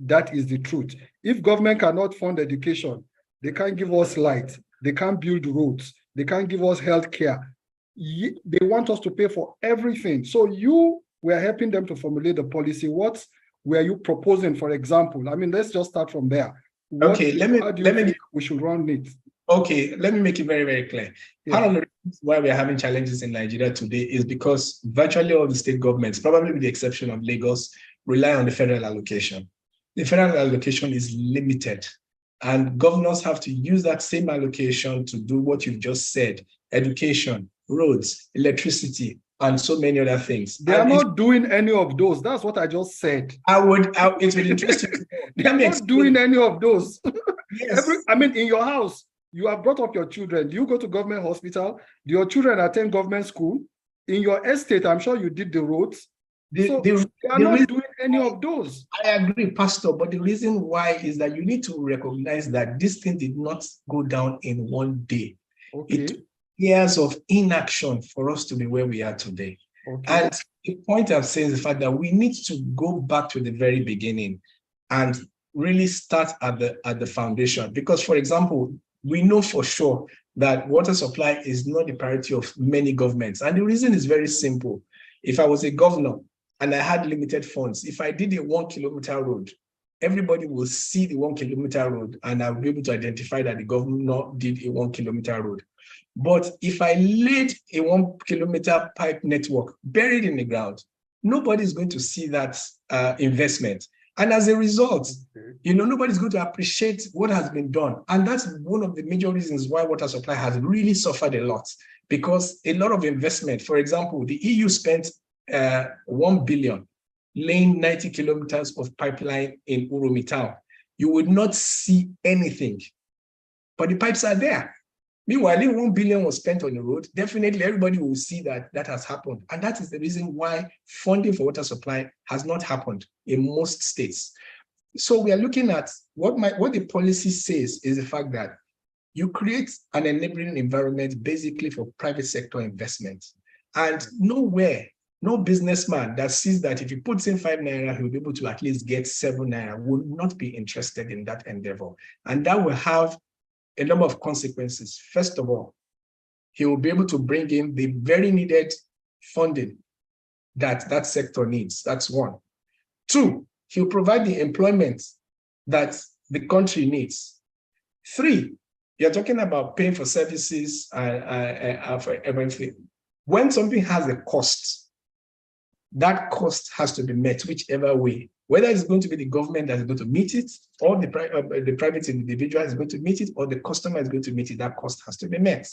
[SPEAKER 4] That is the truth. If government cannot fund education, they can't give us light, they can't build roads, they can't give us health care. They want us to pay for everything. So you were helping them to formulate the policy. What were you proposing, for example? Let's just start from there.
[SPEAKER 3] Okay, let me
[SPEAKER 4] we should run it.
[SPEAKER 3] Okay, let me make it very, very clear. Yeah. Part of the reasons why we're having challenges in Nigeria today is because virtually all the state governments, probably with the exception of Lagos, rely on the federal allocation. The federal allocation is limited, and governors have to use that same allocation to do what you've just said: education, roads, electricity, and so many other things.
[SPEAKER 4] They are not doing any of those. That's what I just said.
[SPEAKER 3] It's really interesting.
[SPEAKER 4] They are not doing any of those.
[SPEAKER 3] Yes.
[SPEAKER 4] In your house, you have brought up your children. Do you go to government hospital? Do your children attend government school? In your estate, I'm sure you did the roads. They are not doing any of those.
[SPEAKER 3] I agree, Pastor, but the reason why is that you need to recognize that this thing did not go down in one day.
[SPEAKER 4] Okay.
[SPEAKER 3] It took years of inaction for us to be where we are today.
[SPEAKER 4] Okay.
[SPEAKER 3] And the point I'm saying is the fact that we need to go back to the very beginning and really start at the foundation. Because, for example, we know for sure that water supply is not the priority of many governments. And the reason is very simple. If I was a governor and I had limited funds, if I did a 1 kilometer road, everybody will see the 1 kilometer road and I'll be able to identify that the governor did a 1 kilometer road. But if I laid a 1 kilometer pipe network buried in the ground, nobody is going to see that investment. And as a result,
[SPEAKER 4] Okay.
[SPEAKER 3] nobody's going to appreciate what has been done. And that's one of the major reasons why water supply has really suffered a lot, because a lot of investment, for example, the EU spent 1 billion laying 90 kilometers of pipeline in Uromi town. You would not see anything, but the pipes are there. Meanwhile, if 1 billion was spent on the road, definitely everybody will see that that has happened. And that is the reason why funding for water supply has not happened in most states. So we are looking at what the policy says is the fact that you create an enabling environment basically for private sector investment. And nowhere, no businessman that sees that if he puts in 5 naira, he'll be able to at least get 7 naira would not be interested in that endeavor. And that will have a number of consequences. First of all, he will be able to bring in the very needed funding that that sector needs. That's one. 2, he'll provide the employment that the country needs. 3, you're talking about paying for services for everything. When something has a cost, that cost has to be met whichever way. Whether it's going to be the government that is going to meet it, or the private individual is going to meet it, or the customer is going to meet it, that cost has to be met.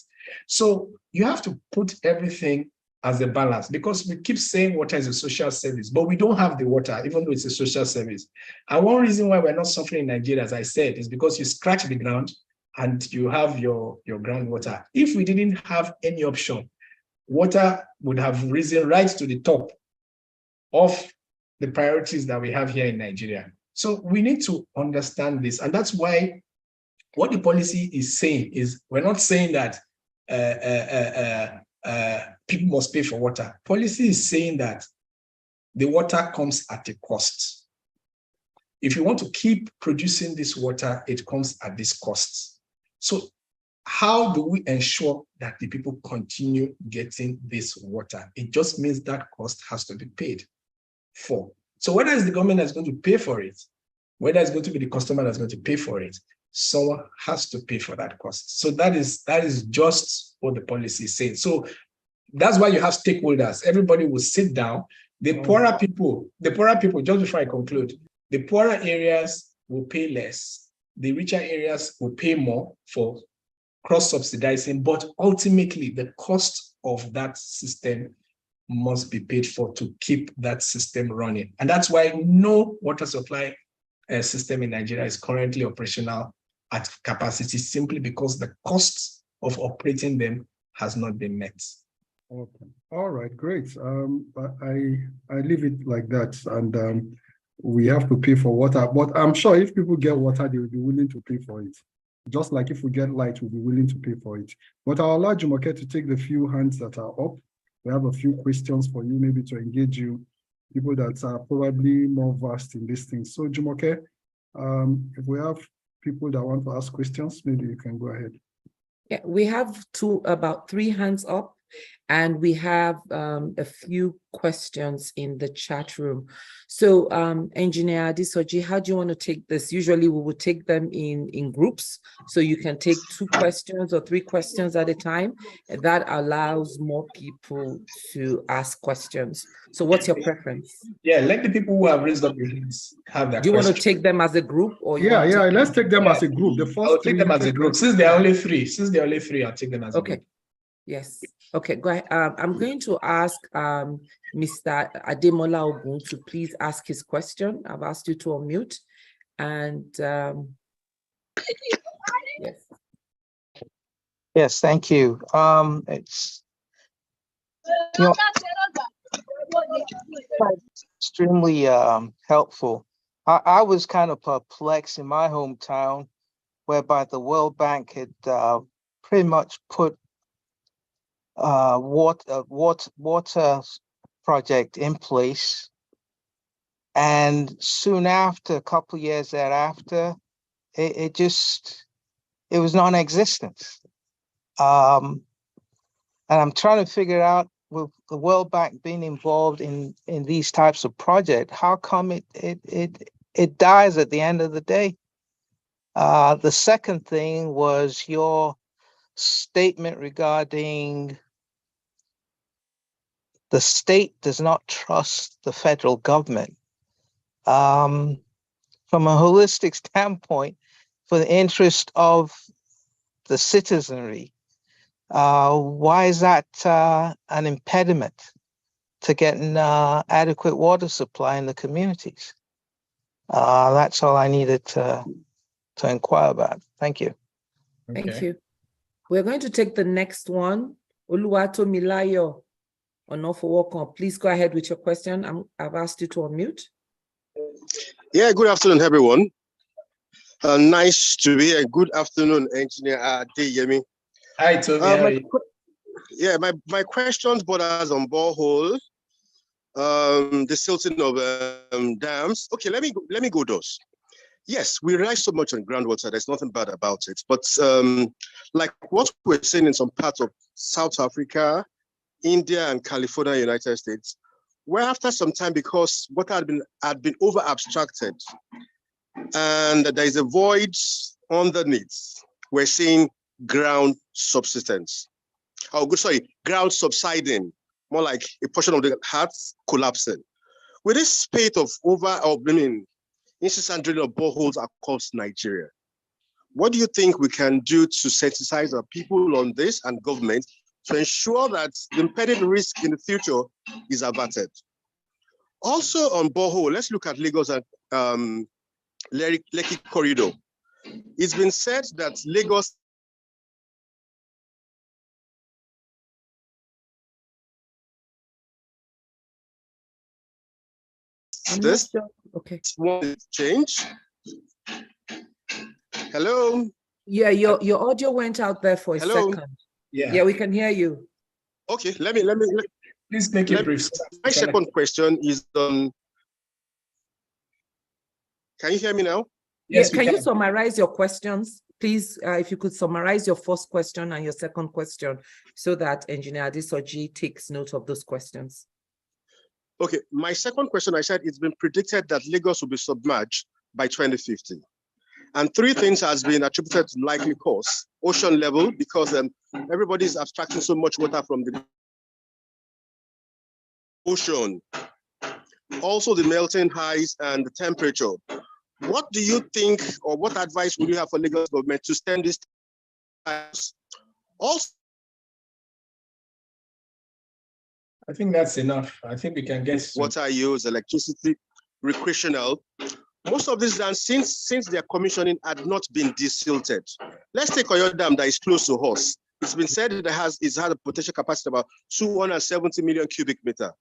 [SPEAKER 3] So you have to put everything as a balance, because we keep saying water is a social service, but we don't have the water, even though it's a social service. And one reason why we're not suffering in Nigeria, as I said, is because you scratch the ground and you have your groundwater. If we didn't have any option, water would have risen right to the top of the priorities that we have here in Nigeria. So we need to understand this. And that's why what the policy is saying is, we're not saying that people must pay for water. Policy is saying that the water comes at a cost. If you want to keep producing this water, it comes at this cost. So how do we ensure that the people continue getting this water? It just means that cost has to be paid for. So whether it's the government that's going to pay for it, whether it's going to be the customer that's going to pay for it, someone has to pay for that cost. So that is just what the policy is saying. So that's why you have stakeholders. Everybody will sit down. The poorer people, just before I conclude, the poorer areas will pay less. The richer areas will pay more for cross-subsidizing, but ultimately the cost of that system must be paid for to keep that system running. And that's why no water supply system in Nigeria is currently operational at capacity, simply because the cost of operating them has not been met.
[SPEAKER 4] Okay. All right, great. I leave it like that, and we have to pay for water, but I'm sure if people get water, they will be willing to pay for it. Just like if we get light, we'll be willing to pay for it. But I'll allow Jumoke to take the few hands that are up. We have a few questions for you, maybe to engage you, people that are probably more versed in these things. So Jumoke, if we have people that want to ask questions, maybe you can go ahead.
[SPEAKER 1] Yeah, we have about 3 hands up, and we have a few questions in the chat room. So Engineer Adisoji, how do you want to take this? Usually we will take them in groups, so you can take 2 questions or 3 questions at a time. And that allows more people to ask questions. So what's your preference?
[SPEAKER 3] Yeah, let the people who have raised up their hands have that.
[SPEAKER 1] Do you want to take them as a group, or
[SPEAKER 4] Yeah, let's take them as a group. The first
[SPEAKER 3] I'll take them as a group. Since there are only 3, I'll take them as a group.
[SPEAKER 1] Okay. Yes. Okay, go ahead. I'm going to ask Mr. Ademola Ogun to please ask his question. I've asked you to unmute. And yes.
[SPEAKER 5] Yes, thank you. It's extremely helpful. I was kind of perplexed in my hometown, whereby the World Bank had pretty much put water project in place, and soon after, a couple of years thereafter, it was non-existent. And I'm trying to figure out, with the World Bank being involved in these types of projects, how come it dies at the end of the day? The second thing was your statement regarding the state does not trust the federal government. from a holistic standpoint for the interest of the citizenry, why is that an impediment to getting adequate water supply in the communities? That's all I needed to inquire about. Thank you.
[SPEAKER 1] Thank
[SPEAKER 3] Okay.
[SPEAKER 1] you. We're going to take the next one. Oluwatomilayo Onofo, welcome. Please go ahead with your question. I've asked you to unmute.
[SPEAKER 6] Yeah, good afternoon, everyone. Nice to be here. Good afternoon, Engineer Adeyemi.
[SPEAKER 3] Hi, Toby. How are you?
[SPEAKER 6] My questions borders on borehole, the silting of dams. Okay, let me go those. Yes, we rely so much on groundwater. There's nothing bad about it. But like what we're seeing in some parts of South Africa, India, and California, United States, where after some time, because water had been over abstracted, and there is a void underneath, we're seeing ground subsidence. Ground subsiding, more like a portion of the heart collapsing. With this spate of incessant drilling of boreholes across Nigeria, what do you think we can do to sensitize our people on this and government to ensure that the impending risk in the future is averted? Also on borehole, let's look at Lagos and Lekki corridor. It's been said that Lagos this
[SPEAKER 1] Okay.
[SPEAKER 6] one change. Hello.
[SPEAKER 1] Yeah, your audio went out there for a
[SPEAKER 6] Hello?
[SPEAKER 1] second.
[SPEAKER 3] Yeah.
[SPEAKER 1] Yeah, we can hear you.
[SPEAKER 6] Okay,
[SPEAKER 3] Please make it brief.
[SPEAKER 6] my second question is can you hear me now?
[SPEAKER 3] Yes,
[SPEAKER 1] Yeah,
[SPEAKER 3] we
[SPEAKER 1] can you summarize your questions, please? If you could summarize your first question and your second question so that Engineer Adesoji takes note of those questions.
[SPEAKER 6] Okay, my second question, I said it's been predicted that Lagos will be submerged by 2050. And three things has been attributed to likely cause. Ocean level, because everybody is abstracting so much water from the ocean. Also the melting ice and the temperature. What do you think, or what advice would you have for Lagos government to stem this? Also,
[SPEAKER 3] I think that's enough. I think we can get
[SPEAKER 6] water use, electricity, recreational. Most of these dams, since their commissioning, had not been desilted. Let's take Oyo Dam that is close to us. It's been said that it has a potential capacity of about 270 million cubic meter.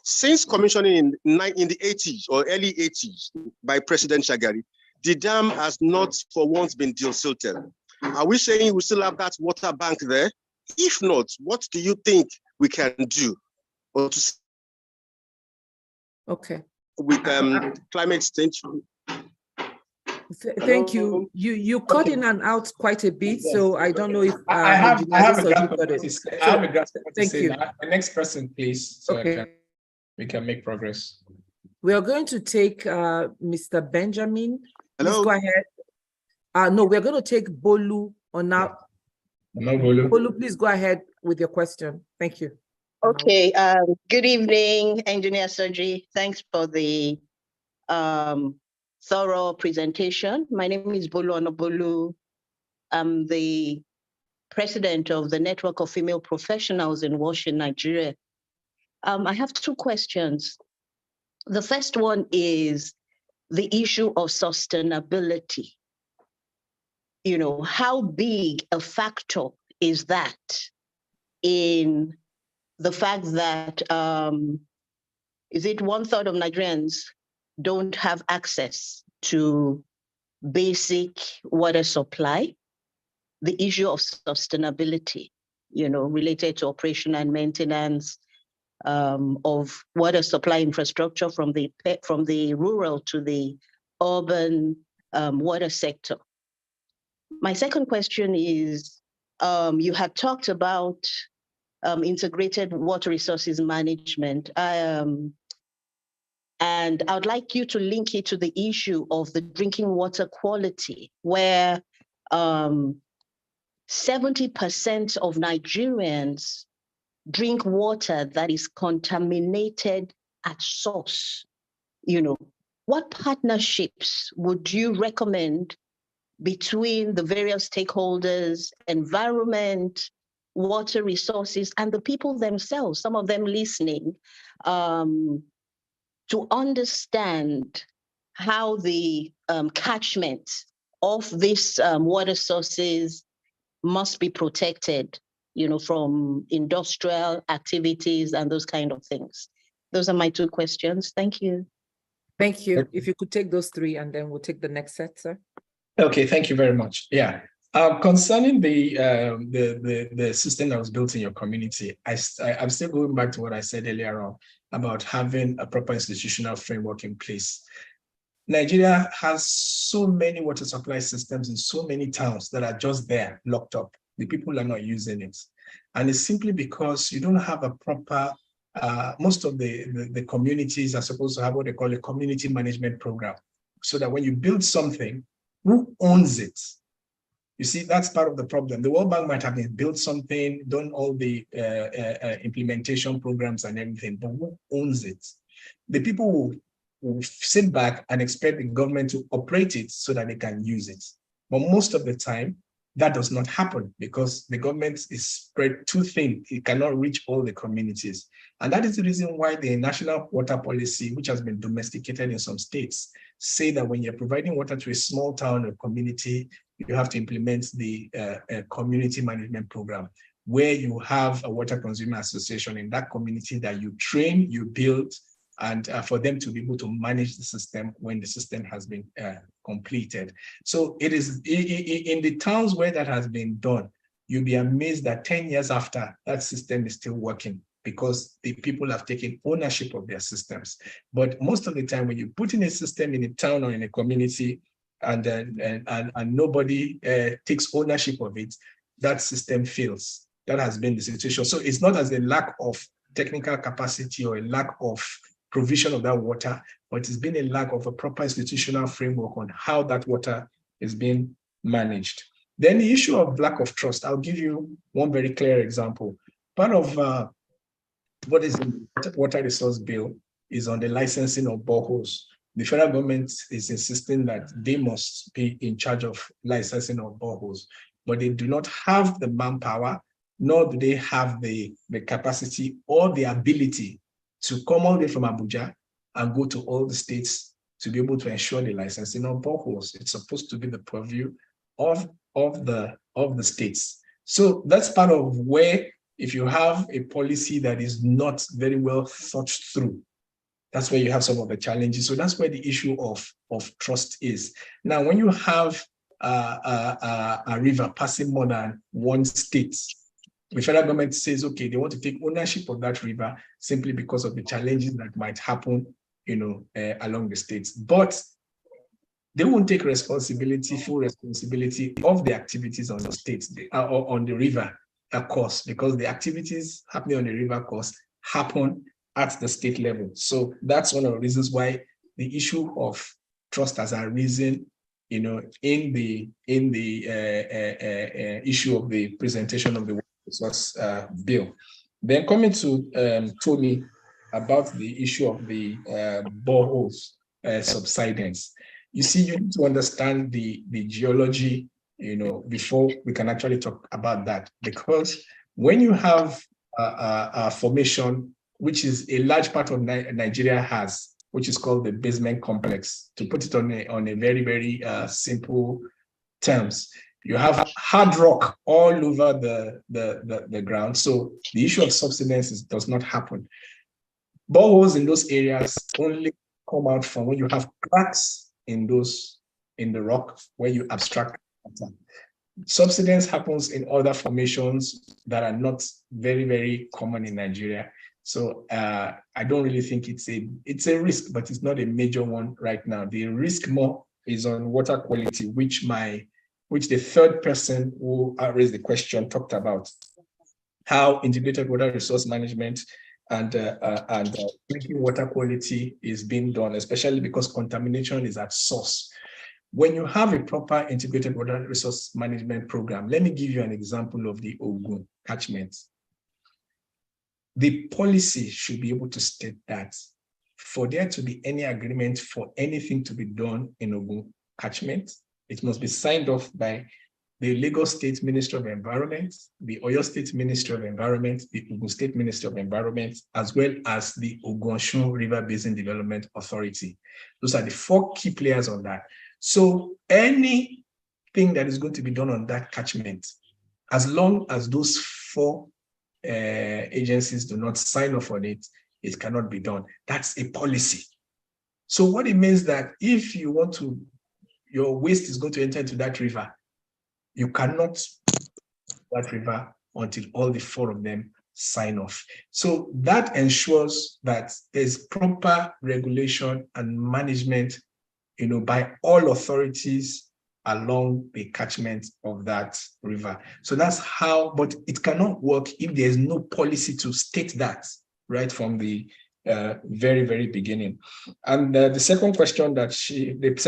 [SPEAKER 6] Since commissioning in the 80s or early 80s by President Shagari, the dam has not for once been desilted. Are we saying we still have that water bank there? If not, what do you think we can do? Or to
[SPEAKER 1] Okay.
[SPEAKER 6] with climate change?
[SPEAKER 1] Thank you. You cut in and out quite a bit, so I don't know if
[SPEAKER 3] I have a grasp of
[SPEAKER 1] got
[SPEAKER 3] what
[SPEAKER 1] it.
[SPEAKER 3] to say. I have a grasp of what to
[SPEAKER 1] Thank
[SPEAKER 3] say
[SPEAKER 1] you.
[SPEAKER 3] now. The next person, please, so
[SPEAKER 1] Okay.
[SPEAKER 3] we can make progress.
[SPEAKER 1] We are going to take Mr. Benjamin. Please
[SPEAKER 6] Hello?
[SPEAKER 1] go ahead. No, we're going to take Bolu on now.
[SPEAKER 3] No, Bolu.
[SPEAKER 1] Bolu, please go ahead with your question. Thank you.
[SPEAKER 7] Okay, good evening, Engineer Soji. Thanks for the thorough presentation. My name is Bolu Onobolu. I'm the president of the Network of Female Professionals in Washington, Nigeria. I have two questions. The first one is the issue of sustainability. You know, how big a factor is that in the fact that is it 1/3 of Nigerians don't have access to basic water supply? The issue of sustainability, you know, related to operation and maintenance of water supply infrastructure from the rural to the urban water sector. My second question is, you had talked about integrated water resources management. And I would like you to link it to the issue of the drinking water quality, where 70% of Nigerians drink water that is contaminated at source. You know, what partnerships would you recommend between the various stakeholders, environment, water resources, and the people themselves, some of them listening, to understand how the catchment of these water sources must be protected, from industrial activities and those kind of things? Those are my two questions. Thank you.
[SPEAKER 1] Thank you. If you could take those three, and then we'll take the next set, sir.
[SPEAKER 3] Okay, thank you very much. Yeah. Concerning the system that was built in your community, I'm still going back to what I said earlier on about having a proper institutional framework in place. Nigeria has so many water supply systems in so many towns that are just there, locked up. The people are not using it. And it's simply because you don't have a proper, most of the communities are supposed to have what they call a community management program. So that when you build something, who owns it? You see, that's part of the problem. The World Bank might have built something, done all the implementation programs and everything, but who owns it? The people will sit back and expect the government to operate it so that they can use it. But most of the time, that does not happen because the government is spread too thin. It cannot reach all the communities. And that is the reason why the national water policy, which has been domesticated in some states, say that when you're providing water to a small town or community, you have to implement the community management program, where you have a water consumer association in that community that you train, you build, and for them to be able to manage the system when the system has been completed. So it is in the towns where that has been done, you'll be amazed that 10 years after, that system is still working because the people have taken ownership of their systems. But most of the time, when you put in a system in a town or in a community and nobody takes ownership of it, that system fails. That has been the situation. So it's not as a lack of technical capacity or a lack of provision of that water, but it's been a lack of a proper institutional framework on how that water is being managed. Then the issue of lack of trust, I'll give you one very clear example. Part of what is in the water resource bill is on the licensing of boreholes. The federal government is insisting that they must be in charge of licensing of boreholes, but they do not have the manpower, nor do they have the capacity or the ability to come all the way from Abuja and go to all the states to be able to ensure the licensing of boreholes. It's supposed to be the purview of the states. So that's part of where, if you have a policy that is not very well thought through, that's where you have some of the challenges. So that's where the issue of trust is. Now, when you have a river passing more than one state, the federal government says, okay, they want to take ownership of that river simply because of the challenges that might happen, along the states. But they won't take full responsibility of the activities on the states or on the river course, because the activities happening on the river course happen at the state level. So that's one of the reasons why the issue of trust has arisen, in the issue of the presentation of the water resource bill. Then coming to Tony about the issue of the boreholes subsidence. You see, you need to understand the geology, before we can actually talk about that. Because when you have a formation, which is a large part of Nigeria has, which is called the basement complex, to put it on a very, very simple terms, you have hard rock all over the ground. So the issue of subsidence does not happen. Boreholes in those areas only come out from when you have cracks in the rock where you abstract water. Subsidence happens in other formations that are not very, very common in Nigeria. So I don't really think it's a risk, but it's not a major one right now. The risk more is on water quality, which the third person who raised the question talked about, how integrated water resource management and drinking water quality is being done, especially because contamination is at source. When you have a proper integrated water resource management program, let me give you an example of the Ogun catchment. The policy should be able to state that for there to be any agreement for anything to be done in Ogun catchment, it must be signed off by the Lagos State Ministry of Environment, the Oyo State Ministry of Environment, the Ogun State Ministry of Environment, as well as the Ogun River Basin Development Authority. Those are the 4 key players on that. So anything that is going to be done on that catchment, as long as those 4 agencies do not sign off on it, it cannot be done. That's a policy. So what it means that if you want to, your waste is going to enter into that river, you cannot that river until all the 4 of them sign off. So that ensures that there's proper regulation and management, by all authorities along the catchment of that river. So that's how, but it cannot work if there's no policy to state that right from the very, very beginning. And the second question that Mrs.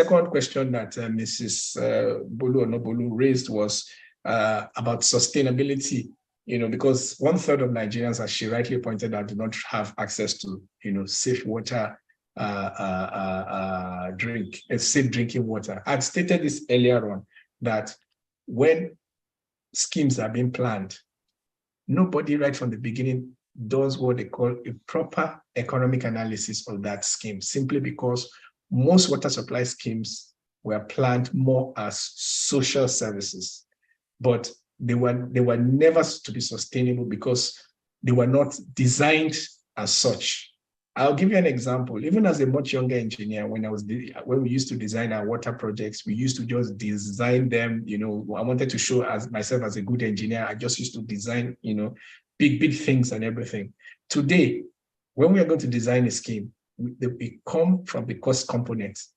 [SPEAKER 3] Bolu Onobolu raised was about sustainability, because 1/3 of Nigerians, as she rightly pointed out, do not have access to, safe water, safe drinking water. I'd stated this earlier on, that when schemes are being planned, nobody right from the beginning does what they call a proper economic analysis of that scheme, simply because most water supply schemes were planned more as social services, but they were never to be sustainable because they were not designed as such. I'll give you an example. Even as a much younger engineer, when we used to design our water projects, we used to just design them. I wanted to show myself as a good engineer. I just used to design, big things and everything. Today, when we are going to design a scheme, we come from the cost components.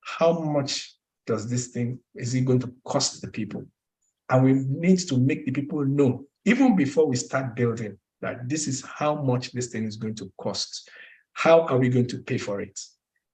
[SPEAKER 3] How much does this thing, is it going to cost the people? And we need to make the people know, even before we start building, that this is how much this thing is going to cost. How are we going to pay for it?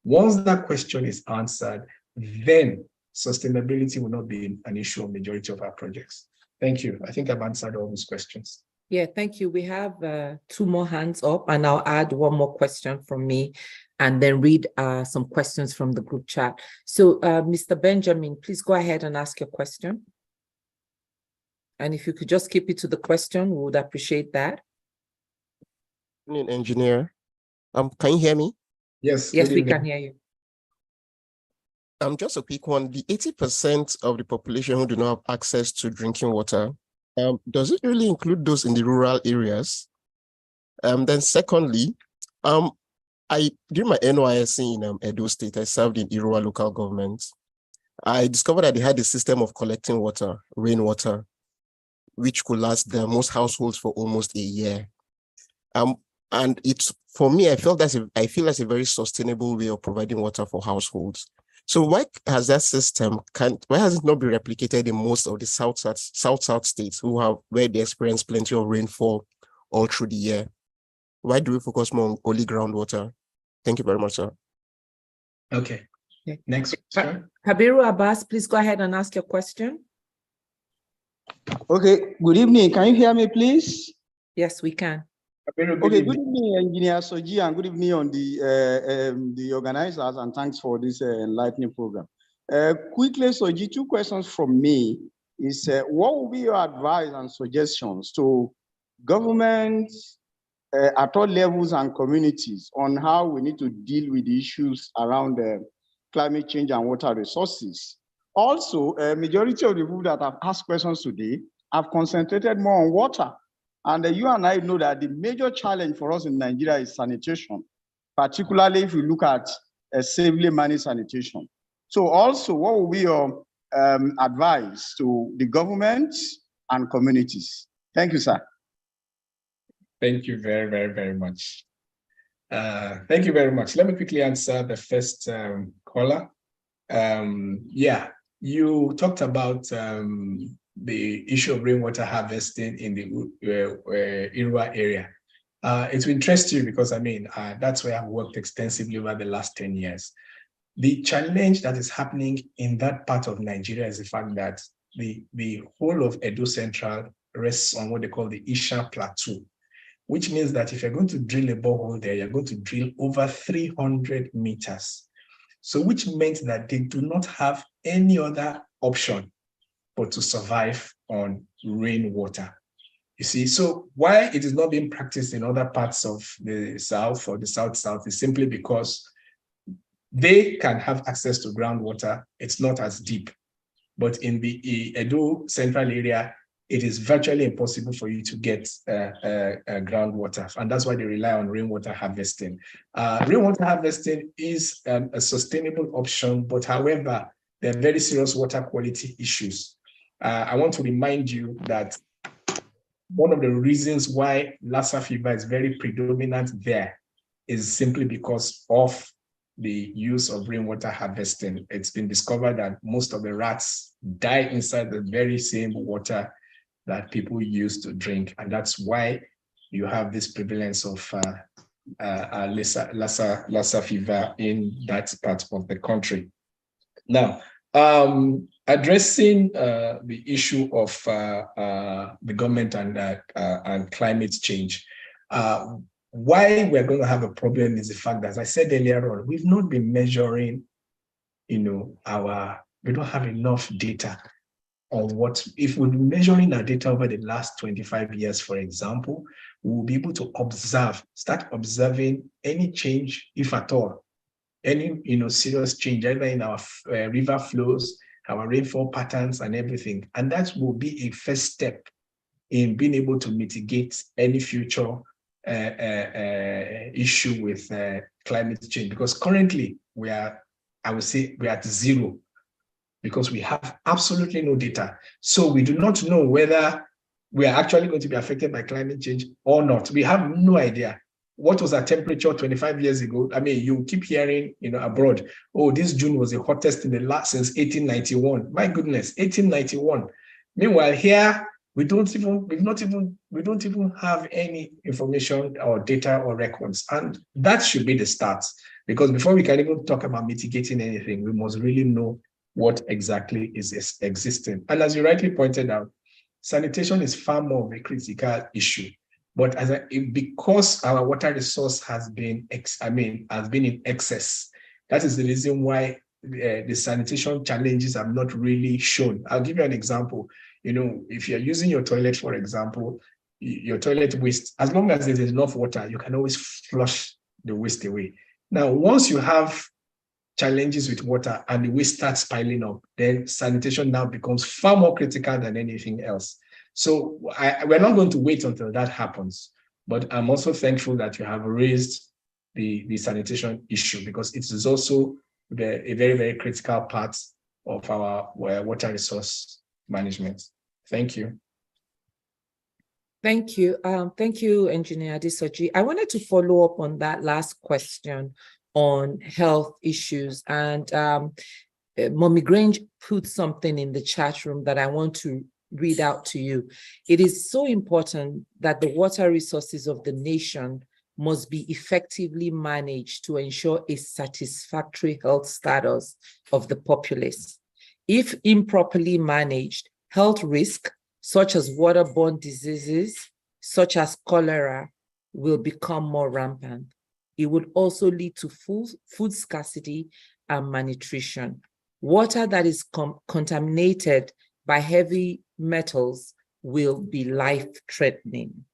[SPEAKER 3] Once that question is answered, then sustainability will not be an issue on the majority of our projects. Thank you. I think I've answered all these questions.
[SPEAKER 1] Yeah, thank you. We have 2 more hands up, and I'll add 1 more question from me and then read some questions from the group chat. So Mr. Benjamin, please go ahead and ask your question. And if you could just keep it to the question, we would appreciate that.
[SPEAKER 8] Engineer, can you hear me?
[SPEAKER 3] Yes.
[SPEAKER 1] Yes, we can hear you.
[SPEAKER 8] Just a quick one. The 80% of the population who do not have access to drinking water, does it really include those in the rural areas? Then secondly, during my NYSC in Edo State, I served in Irua local government. I discovered that they had a system of collecting water, rainwater, which could last most households for almost a year. And it's, for me, I feel that's a very sustainable way of providing water for households. So why has that system, why has it not been replicated in most of the South states where they experience plenty of rainfall all through the year? Why do we focus more on only groundwater? Thank you very much, sir.
[SPEAKER 3] Okay. Next question.
[SPEAKER 1] Kabiru Abbas, please go ahead and ask your question.
[SPEAKER 9] Okay, good evening. Can you hear me, please?
[SPEAKER 1] Yes, we can.
[SPEAKER 9] Good evening, Engineer Soji, and good evening on the organizers, and thanks for this enlightening program. Quickly, Soji, 2 questions from me is what will be your advice and suggestions to governments at all levels and communities on how we need to deal with the issues around climate change and water resources? Also, a majority of the people that have asked questions today have concentrated more on water. And you and I know that the major challenge for us in Nigeria is sanitation, particularly if you look at safely managed sanitation. So also, what will be your advice to the government and communities? Thank you, sir.
[SPEAKER 3] Thank you very, very, very much. Thank you very much. Let me quickly answer the first caller. Yeah, you talked about the issue of rainwater harvesting in the Irua area. It will interest you because, that's where I've worked extensively over the last 10 years. The challenge that is happening in that part of Nigeria is the fact that the whole of Edo Central rests on what they call the Isha Plateau, which means that if you're going to drill a borehole there, you're going to drill over 300 meters. So which meant that they do not have any other option but to survive on rainwater. You see, so why it is not being practiced in other parts of the South or the South is simply because they can have access to groundwater. It's not as deep. But in the Edo Central area, it is virtually impossible for you to get groundwater. And that's why they rely on rainwater harvesting. Rainwater harvesting is a sustainable option, but however, there are very serious water quality issues. I want to remind you that one of the reasons why Lassa fever is very predominant there is simply because of the use of rainwater harvesting. It's been discovered that most of the rats die inside the very same water that people use to drink. And that's why you have this prevalence of Lassa fever in that part of the country. Now, addressing the issue of the government and climate change, why we're going to have a problem is the fact that, as I said earlier on, we've not been measuring, we don't have enough data on what, if we're measuring our data over the last 25 years, for example, we will be able to start observing any change, if at all, any serious change, either in our river flows, our rainfall patterns and everything. And that will be a first step in being able to mitigate any future issue with climate change. Because currently I would say we're at zero because we have absolutely no data. So we do not know whether we are actually going to be affected by climate change or not. We have no idea. What was our temperature 25 years ago? I mean, you keep hearing, abroad, oh, this June was the hottest in the last since 1891. My goodness, 1891. Meanwhile, here we don't even have any information or data or records, and that should be the start. Because before we can even talk about mitigating anything, we must really know what exactly is existing. And as you rightly pointed out, sanitation is far more of a critical issue. But because our water resource has been in excess, that is the reason why the sanitation challenges have not really shown. I'll give you an example. If you're using your toilet, for example, your toilet waste, as long as there's enough water, you can always flush the waste away. Now, once you have challenges with water and the waste starts piling up, then sanitation now becomes far more critical than anything else. So we're not going to wait until that happens, but I'm also thankful that you have raised the sanitation issue, because it is also a very, very critical part of our water resource management. Thank you.
[SPEAKER 1] Thank you. Thank you, Engineer Adesoji. I wanted to follow up on that last question on health issues. And Mommy Grange put something in the chat room that I want to read out to you. It is so important that the water resources of the nation must be effectively managed to ensure a satisfactory health status of the populace. If improperly managed, health risks such as waterborne diseases, such as cholera, will become more rampant. It would also lead to food scarcity and malnutrition. Water that is contaminated by heavy metals will be life-threatening.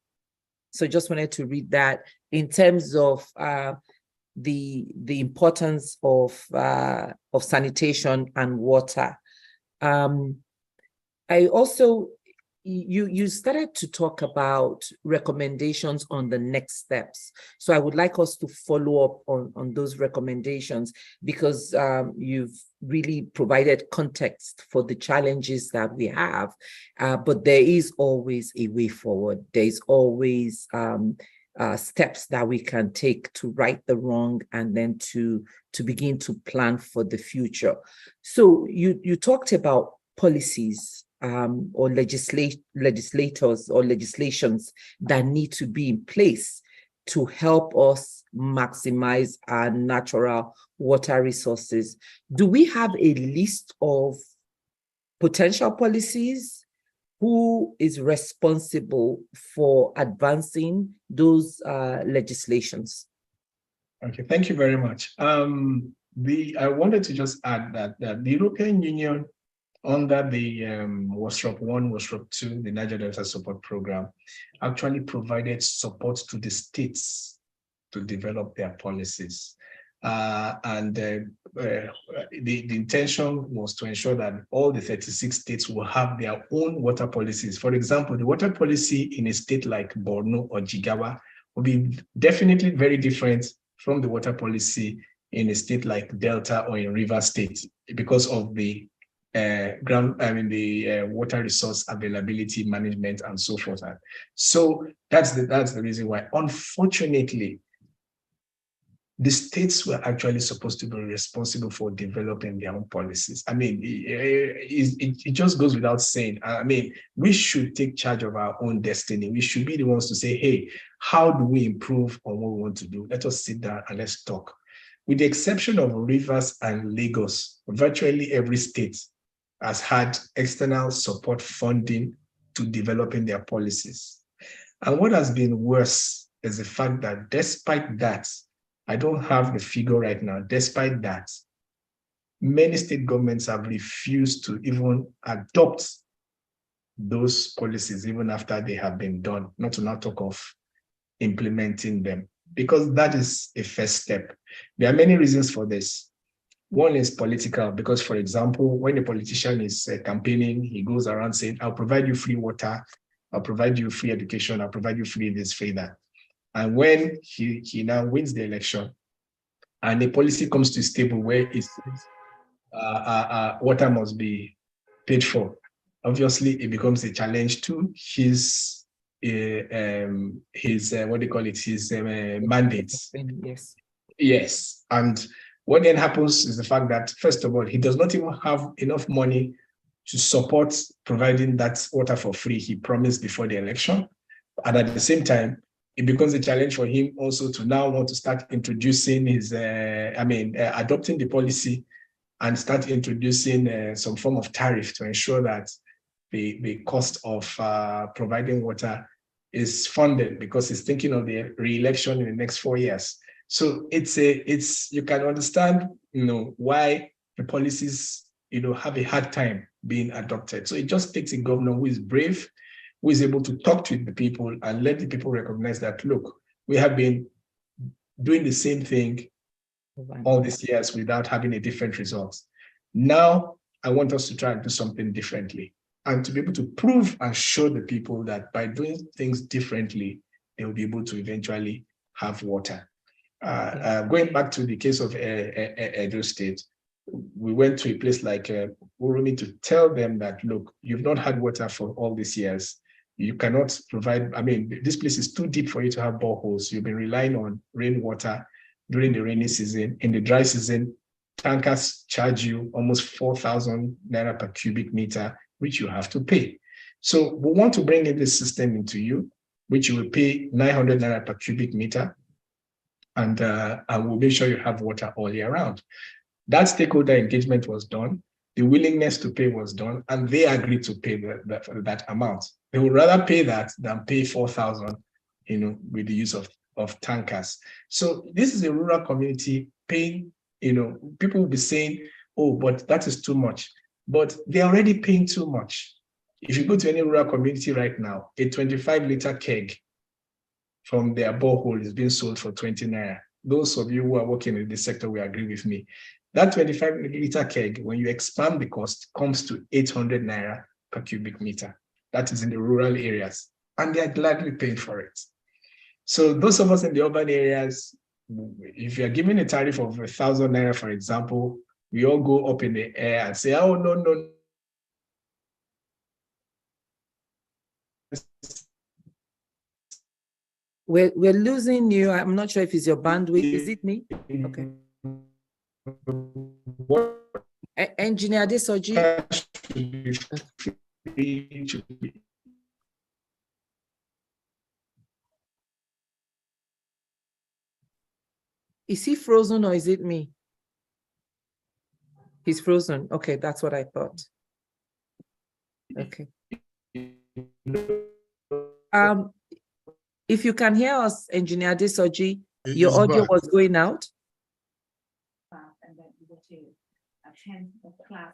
[SPEAKER 1] So just wanted to read that in terms of the importance of sanitation and water. I also, you started to talk about recommendations on the next steps. So I would like us to follow up on those recommendations, because you've really provided context for the challenges that we have, but there is always a way forward. There's always steps that we can take to right the wrong and then to begin to plan for the future. So you talked about policies or legislators or legislations that need to be in place to help us maximize our natural water resources. Do we have a list of potential policies who is responsible for advancing those legislations?
[SPEAKER 3] Okay, thank you very much. I wanted to just add that the European Union, under the WASROP 1, WASROP 2, the Niger Delta Support Program, actually provided support to the states to develop their policies. The intention was to ensure that all the 36 states will have their own water policies. For example, the water policy in a state like Borno or Jigawa will be definitely very different from the water policy in a state like Delta or in Rivers State because of the water resource availability management and so forth. So that's the reason why, unfortunately, the states were actually supposed to be responsible for developing their own policies. I mean, it just goes without saying. I mean, we should take charge of our own destiny. We should be the ones to say, hey, how do we improve on what we want to do? Let us sit down and let's talk. With the exception of Rivers and Lagos, virtually every state has had external support funding to developing their policies. And what has been worse is the fact that despite that, I don't have the figure right now. Despite that, many state governments have refused to even adopt those policies, even after they have been done, not to now talk of implementing them, because that is a first step. There are many reasons for this. One is political, because, for example, when a politician is campaigning, he goes around saying, I'll provide you free water, I'll provide you free education, I'll provide you free this, free that. And when he now wins the election and the policy comes to a stable where it says water must be paid for, obviously it becomes a challenge to his mandates.
[SPEAKER 1] Yes.
[SPEAKER 3] Yes. And what then happens is the fact that, first of all, he does not even have enough money to support providing that water for free he promised before the election. And at the same time, it becomes a challenge for him also to now want to start introducing his, adopting the policy and start introducing some form of tariff to ensure that the cost of providing water is funded, because he's thinking of the re-election in the next 4 years. So you can understand, why the policies, have a hard time being adopted. So it just takes a governor who is brave, who is able to talk to the people and let the people recognize that, look, we have been doing the same thing all these years without having a different result. Now, I want us to try and do something differently, and to be able to prove and show the people that by doing things differently, they will be able to eventually have water. Going back to the case of Edo State, we went to a place like Urumi to tell them that, look, you've not had water for all these years. You cannot provide, this place is too deep for you to have boreholes. You've been relying on rainwater during the rainy season. In the dry season, tankers charge you almost 4,000 naira per cubic meter, which you have to pay. So we want to bring in this system into you, which you will pay 900 naira per cubic meter, and we'll make sure you have water all year round. That stakeholder engagement was done. The willingness to pay was done, and they agreed to pay that amount. They would rather pay that than pay 4,000, with the use of tankers. So this is a rural community paying, people will be saying, oh, but that is too much. But they're already paying too much. If you go to any rural community right now, a 25-liter keg from their borehole is being sold for 20 naira. Those of you who are working in this sector will agree with me. That 25-liter keg, when you expand the cost, comes to 800 naira per cubic meter. That is in the rural areas, and they are gladly paying for it. So those of us in the urban areas, if you're given a tariff of 1,000 naira, for example, we all go up in the air and say, oh, no.
[SPEAKER 1] We're losing you. I'm not sure if it's your bandwidth. Is it me? Okay. Engineer Adesoji. Is he frozen or is it me? He's frozen. Okay, that's what I thought. Okay. If you can hear us, Engineer Adesoji,
[SPEAKER 4] He
[SPEAKER 1] your
[SPEAKER 4] is
[SPEAKER 1] audio
[SPEAKER 4] back.
[SPEAKER 1] was going out.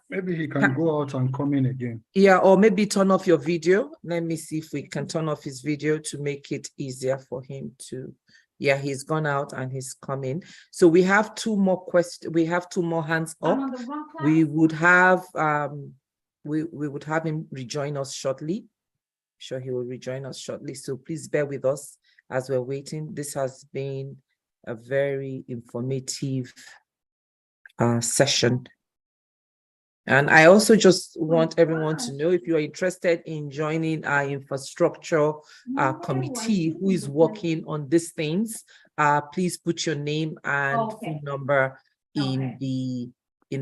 [SPEAKER 4] Maybe he can go out and come in again.
[SPEAKER 1] Yeah, or maybe turn off your video. Let me see if we can turn off his video to make it easier for him to. Yeah, he's gone out and he's coming. So we have two more questions. We have two more hands up. We would have we would have him rejoin us shortly. Sure, he will rejoin us shortly. So please bear with us as we're waiting. This has been a very informative session. And I also just want everyone to know, if you are interested in joining our infrastructure committee who is working on these things, please put your name and phone number in the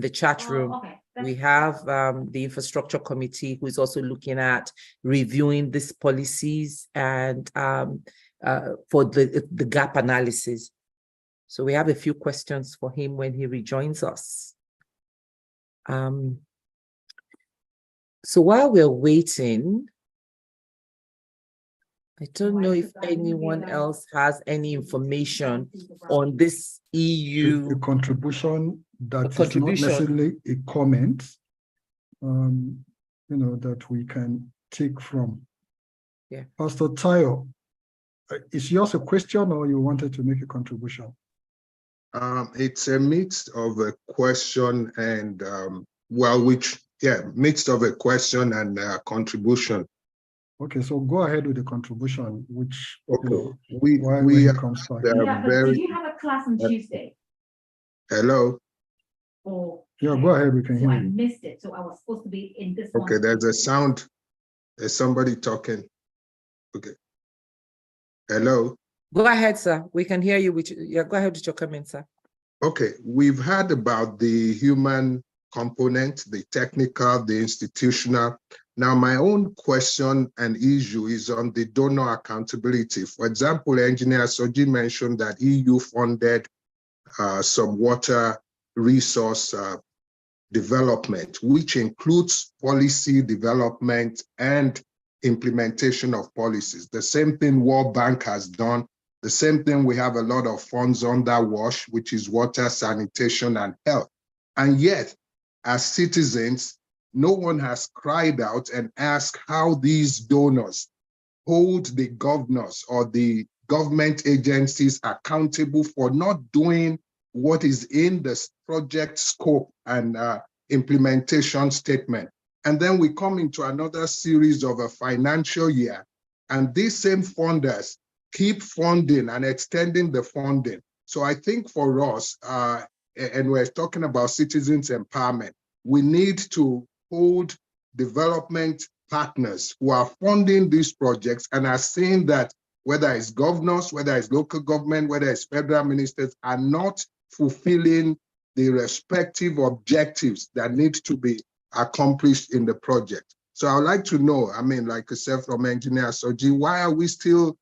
[SPEAKER 1] chat room. We have the infrastructure committee who is also looking at reviewing these policies and for the gap analysis. So we have a few questions for him when he rejoins us. So while we're waiting, I don't know if anyone else has any information on this EU.
[SPEAKER 4] A contribution that is not necessarily a comment, that we can take from.
[SPEAKER 1] Yeah.
[SPEAKER 4] Pastor Tayo, is yours a question or you wanted to make a contribution?
[SPEAKER 10] It's a mix of a question and mixed of a question and a contribution.
[SPEAKER 4] Okay, so go ahead with the contribution, which
[SPEAKER 10] okay.
[SPEAKER 4] Did you have
[SPEAKER 11] a class on Tuesday?
[SPEAKER 10] Hello.
[SPEAKER 4] Yeah, go ahead. We can hear
[SPEAKER 11] I
[SPEAKER 4] you.
[SPEAKER 11] missed it, so I was supposed to be in this.
[SPEAKER 10] Okay, there's a sound. There's somebody talking. Okay. Hello.
[SPEAKER 1] Go ahead, sir. We can hear you. Go ahead with your comment, sir.
[SPEAKER 10] Okay, we've heard about the human component, the technical, the institutional. Now, my own question and issue is on the donor accountability. For example, Engineer Soji mentioned that EU funded some water resource development, which includes policy development and implementation of policies. The same thing World Bank has done. The same thing, we have a lot of funds under WASH, which is water, sanitation, and health. And yet, as citizens, no one has cried out and asked how these donors hold the governors or the government agencies accountable for not doing what is in the project scope and implementation statement. And then we come into another series of a financial year, and these same funders keep funding and extending the funding. So I think for us, and we're talking about citizens empowerment, we need to hold development partners who are funding these projects and are saying that whether it's governors, whether it's local government, whether it's federal ministers, are not fulfilling the respective objectives that need to be accomplished in the project. So I would like to know, like I said from Engineer Soji, why are we still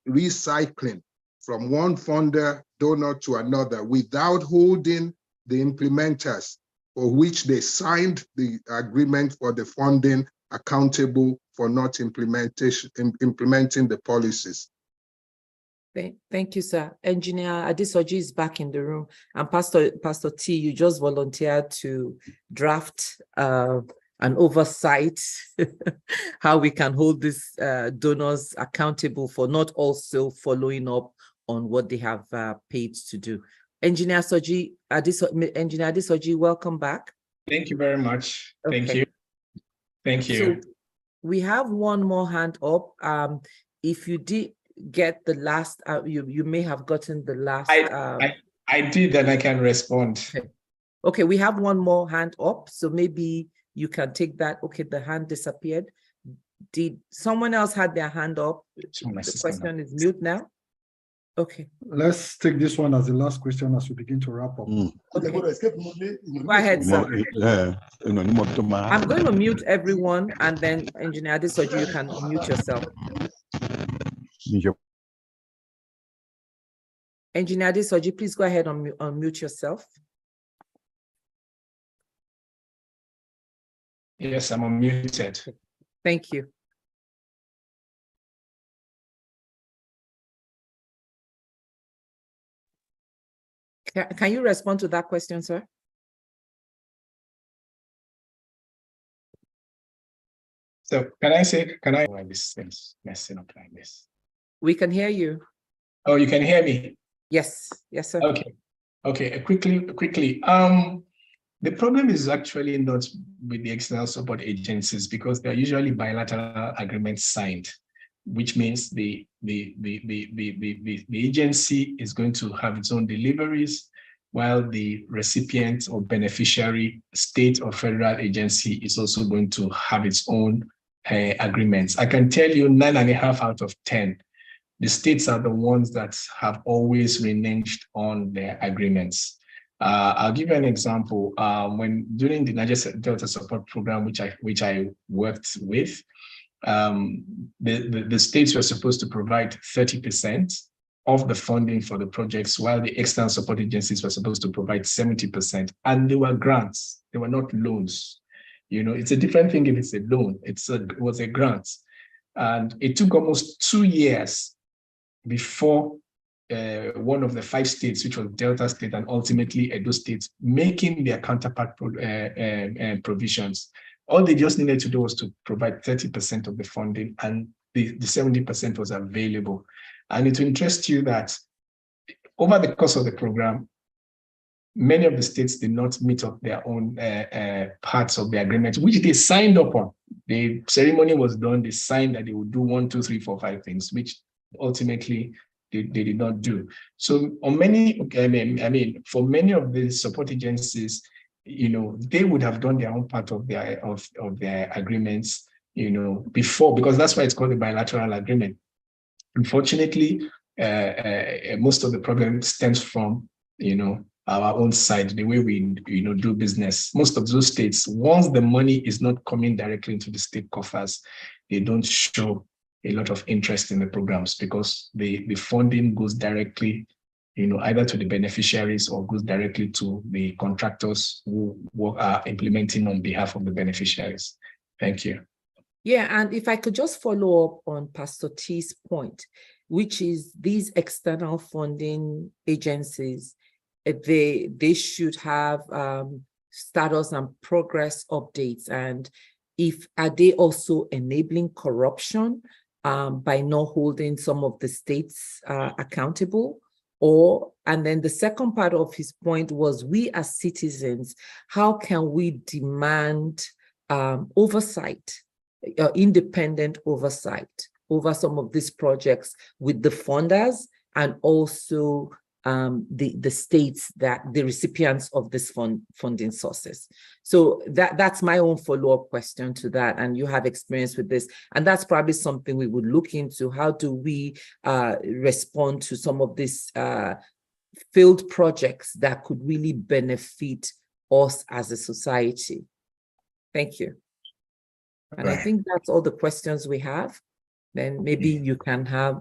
[SPEAKER 10] recycling from one funder donor to another without holding the implementers for which they signed the agreement for the funding accountable for not implementing the policies?
[SPEAKER 1] Thank you, sir. Engineer Adesoji is back in the room, and Pastor T, you just volunteered to draft an oversight how we can hold these donors accountable for not also following up on what they have paid to do. Engineer Adesoji, welcome back.
[SPEAKER 3] Thank you very much.
[SPEAKER 1] Okay.
[SPEAKER 3] Thank you. Thank you.
[SPEAKER 1] So we have one more hand up. If you did get the last, you may have gotten the last.
[SPEAKER 3] I did, and I can respond.
[SPEAKER 1] Okay, we have one more hand up, so maybe you can take that. Okay, the hand disappeared. Did someone else had their hand up? The question is mute now. Okay.
[SPEAKER 4] Let's take this one as the last question as we begin to wrap up.
[SPEAKER 1] Okay. Go ahead, sir. I'm going to mute everyone, and then Engineer Adesoji, you can unmute yourself. Engineer Adesoji, please go ahead and unmute yourself.
[SPEAKER 3] Yes, I'm unmuted.
[SPEAKER 1] Thank you. Can you respond to that question, sir?
[SPEAKER 3] So why this thing's messing up like this?
[SPEAKER 1] We can hear you.
[SPEAKER 3] Oh, you can hear me?
[SPEAKER 1] Yes, yes, sir.
[SPEAKER 3] Okay, quickly. The problem is actually not with the external support agencies because they're usually bilateral agreements signed, which means the agency is going to have its own deliveries, while the recipient or beneficiary state or federal agency is also going to have its own agreements. I can tell you 9.5 out of 10, the states are the ones that have always reneged on their agreements. I'll give you an example. When during the Niger Delta Support Program, which I worked with, the states were supposed to provide 30% of the funding for the projects, while the external support agencies were supposed to provide 70%, and they were grants. They were not loans. You know, it's a different thing if it's a loan. It was a grant, and it took almost 2 years before one of the 5 states, which was Delta State and ultimately Edo State, making their counterpart provisions. All they just needed to do was to provide 30% of the funding, and the 70% was available. And it will interest you that over the course of the program, many of the states did not meet up their own parts of the agreement, which they signed up on. The ceremony was done, they signed that they would do 1, 2, 3, 4, 5 things, which ultimately they did not do. So on many, for many of the support agencies, you know, they would have done their own part of their agreements, you know, before, because that's why it's called a bilateral agreement. Unfortunately, most of the problem stems from, you know, our own side, the way we, you know, do business. Most of those states, once the money is not coming directly into the state coffers, they don't show a lot of interest in the programs because the funding goes directly, you know, either to the beneficiaries or goes directly to the contractors who are implementing on behalf of the beneficiaries. Thank you.
[SPEAKER 1] Yeah, and if I could just follow up on Pastor T's point, which is these external funding agencies, they should have status and progress updates. And are they also enabling corruption by not holding some of the states accountable? And then the second part of his point was, we as citizens, how can we demand oversight, independent oversight over some of these projects with the funders and also the states that the recipients of this funding sources. So that's my own follow-up question to that, and you have experience with this, and that's probably something we would look into. How do we respond to some of these failed projects that could really benefit us as a society? Thank you. And I think that's all the questions we have. Then maybe you can have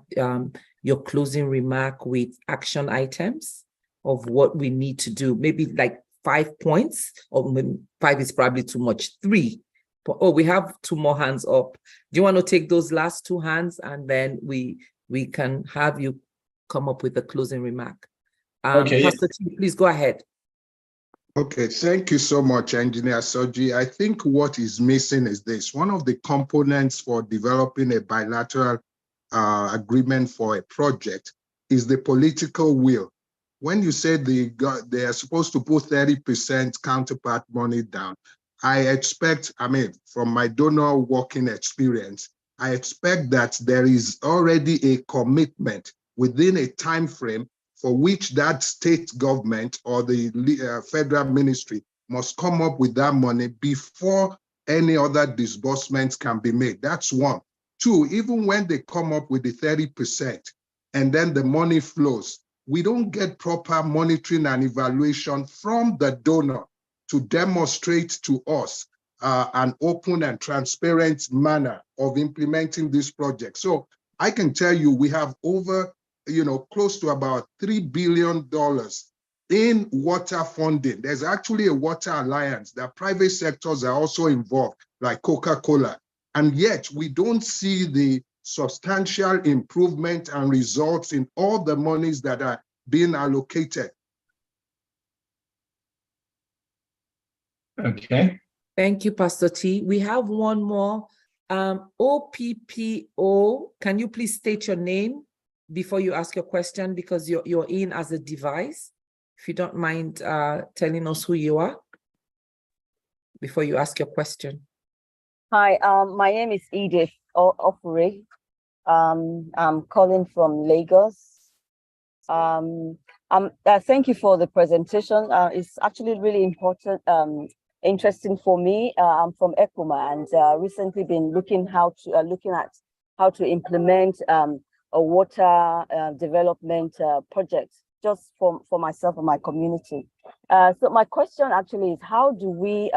[SPEAKER 1] your closing remark with action items of what we need to do. Maybe like 5 points, or maybe 5 is probably too much, 3. But, we have 2 more hands up. Do you want to take those last 2 hands, and then we can have you come up with a closing remark?
[SPEAKER 3] Okay.
[SPEAKER 1] Pastor T, please go ahead.
[SPEAKER 10] Okay, thank you so much, Engineer Soji. I think what is missing is this. One of the components for developing a bilateral agreement for a project is the political will. When you say they are supposed to put 30% counterpart money down, I expect, from my donor working experience, I expect that there is already a commitment within a time frame for which that state government or the federal ministry must come up with that money before any other disbursements can be made. That's 1. 2, even when they come up with the 30% and then the money flows, we don't get proper monitoring and evaluation from the donor to demonstrate to us an open and transparent manner of implementing this project. So I can tell you we have over close to about $3 billion in water funding. There's actually a water alliance that private sectors are also involved, like Coca-Cola. And yet we don't see the substantial improvement and results in all the monies that are being allocated.
[SPEAKER 3] Okay.
[SPEAKER 1] Thank you, Pastor T. We have one more. OPPO, can you please state your name before you ask your question, because you're in as a device? If you don't mind telling us who you are before you ask your question.
[SPEAKER 12] Hi, my name is Edith Ofure. I'm calling from Lagos. Thank you for the presentation. It's actually really important, interesting for me. I'm from ECOMA and recently been looking at how to implement a water development project just for myself and my community. So my question actually is, how do we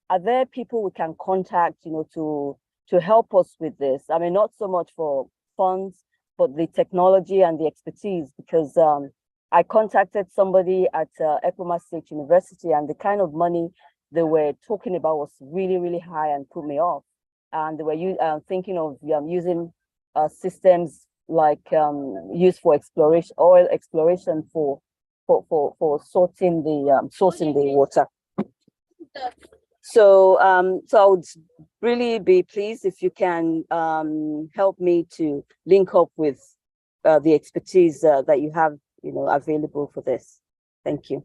[SPEAKER 12] are there people we can contact, to help us with this? I mean, not so much for funds, but the technology and the expertise, because I contacted somebody at ECOMA State University, and the kind of money they were talking about was really, really high and put me off. And they were thinking of using systems like used for exploration, oil exploration for sourcing the water. So so I would really be pleased if you can help me to link up with the expertise that you have, available for this. Thank you.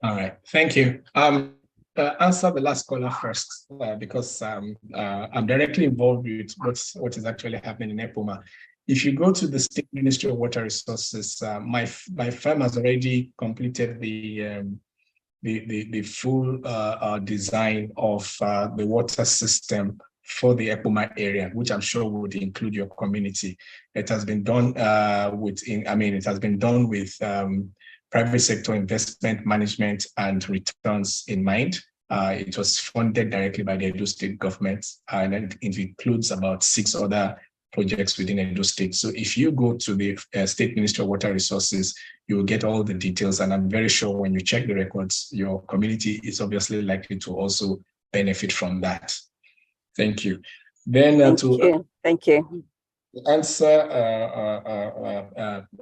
[SPEAKER 3] All right, thank you. Answer the last caller first, because I'm directly involved with what is actually happening in EPOMA. If you go to the State Ministry of Water Resources, my firm has already completed the full design of the water system for the EPOMA area, which I'm sure would include your community. It has been done it has been done with private sector investment management and returns in mind. It was funded directly by the Edo State government, and it includes about 6 other projects within Edo State. So if you go to the State Ministry of Water Resources, you will get all the details. And I'm very sure when you check the records, your community is obviously likely to also benefit from that. Thank you. Then
[SPEAKER 12] Thank you.
[SPEAKER 3] Answer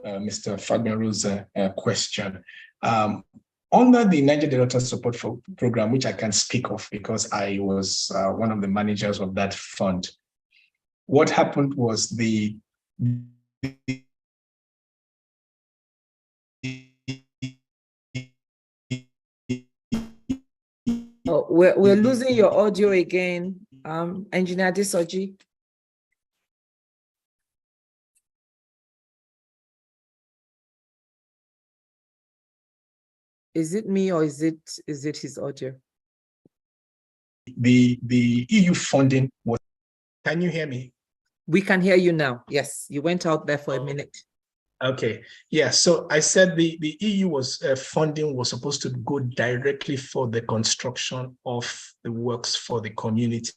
[SPEAKER 3] Mr. Fagberu's question. Under the Niger Delta Support Program, which I can speak of because I was one of the managers of that fund, what happened was
[SPEAKER 1] we're losing your audio again, Engineer Adesoji. Is it me or is it his audio?
[SPEAKER 3] The EU funding was. Can you hear me?
[SPEAKER 1] We can hear you now. Yes, you went out there for a minute.
[SPEAKER 3] Okay, yeah. So I said the EU funding was supposed to go directly for the construction of the works for the community.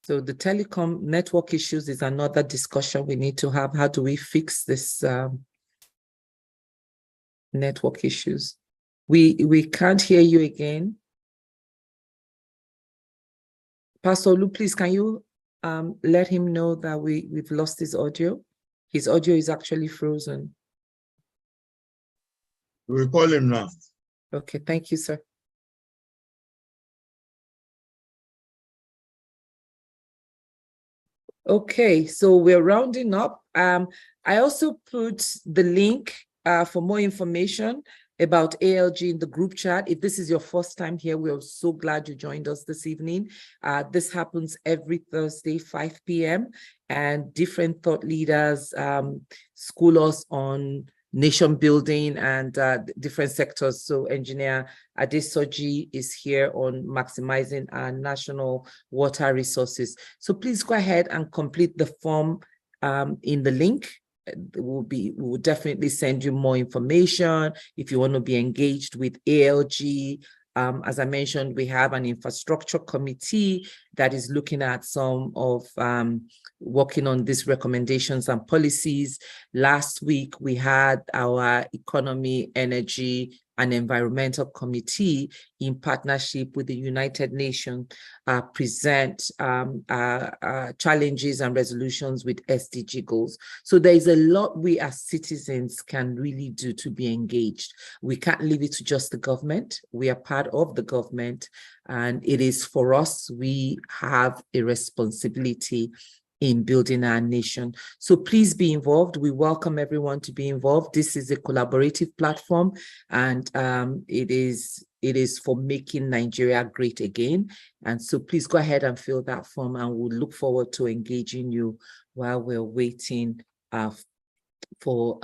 [SPEAKER 1] So the telecom network issues is another discussion we need to have. How do we fix this network issues? We can't hear you again. Pastor Lu, please, can you let him know that we've lost his audio? His audio is actually frozen.
[SPEAKER 13] We'll call him now.
[SPEAKER 1] Okay, thank you, sir. Okay, so we're rounding up. I also put the link for more information about ALG in the group chat. If this is your first time here, we're so glad you joined us this evening. This happens every Thursday, 5 p.m. and different thought leaders school us on nation building and different sectors. So Engineer Adesoji is here on maximizing our national water resources. So please go ahead and complete the form in the link. We will definitely send you more information if you want to be engaged with ALG. As I mentioned, we have an infrastructure committee that is looking at some of working on these recommendations and policies. Last week, we had our economy, energy, and Environmental Committee, in partnership with the United Nations, present challenges and resolutions with SDG goals. So there is a lot we as citizens can really do to be engaged. We can't leave it to just the government. We are part of the government, and it is for us. We have a responsibility in building our nation. So please be involved. We welcome everyone to be involved. This is a collaborative platform, and it is for making Nigeria great again. And so please go ahead and fill that form, and we'll look forward to engaging you while we're waiting for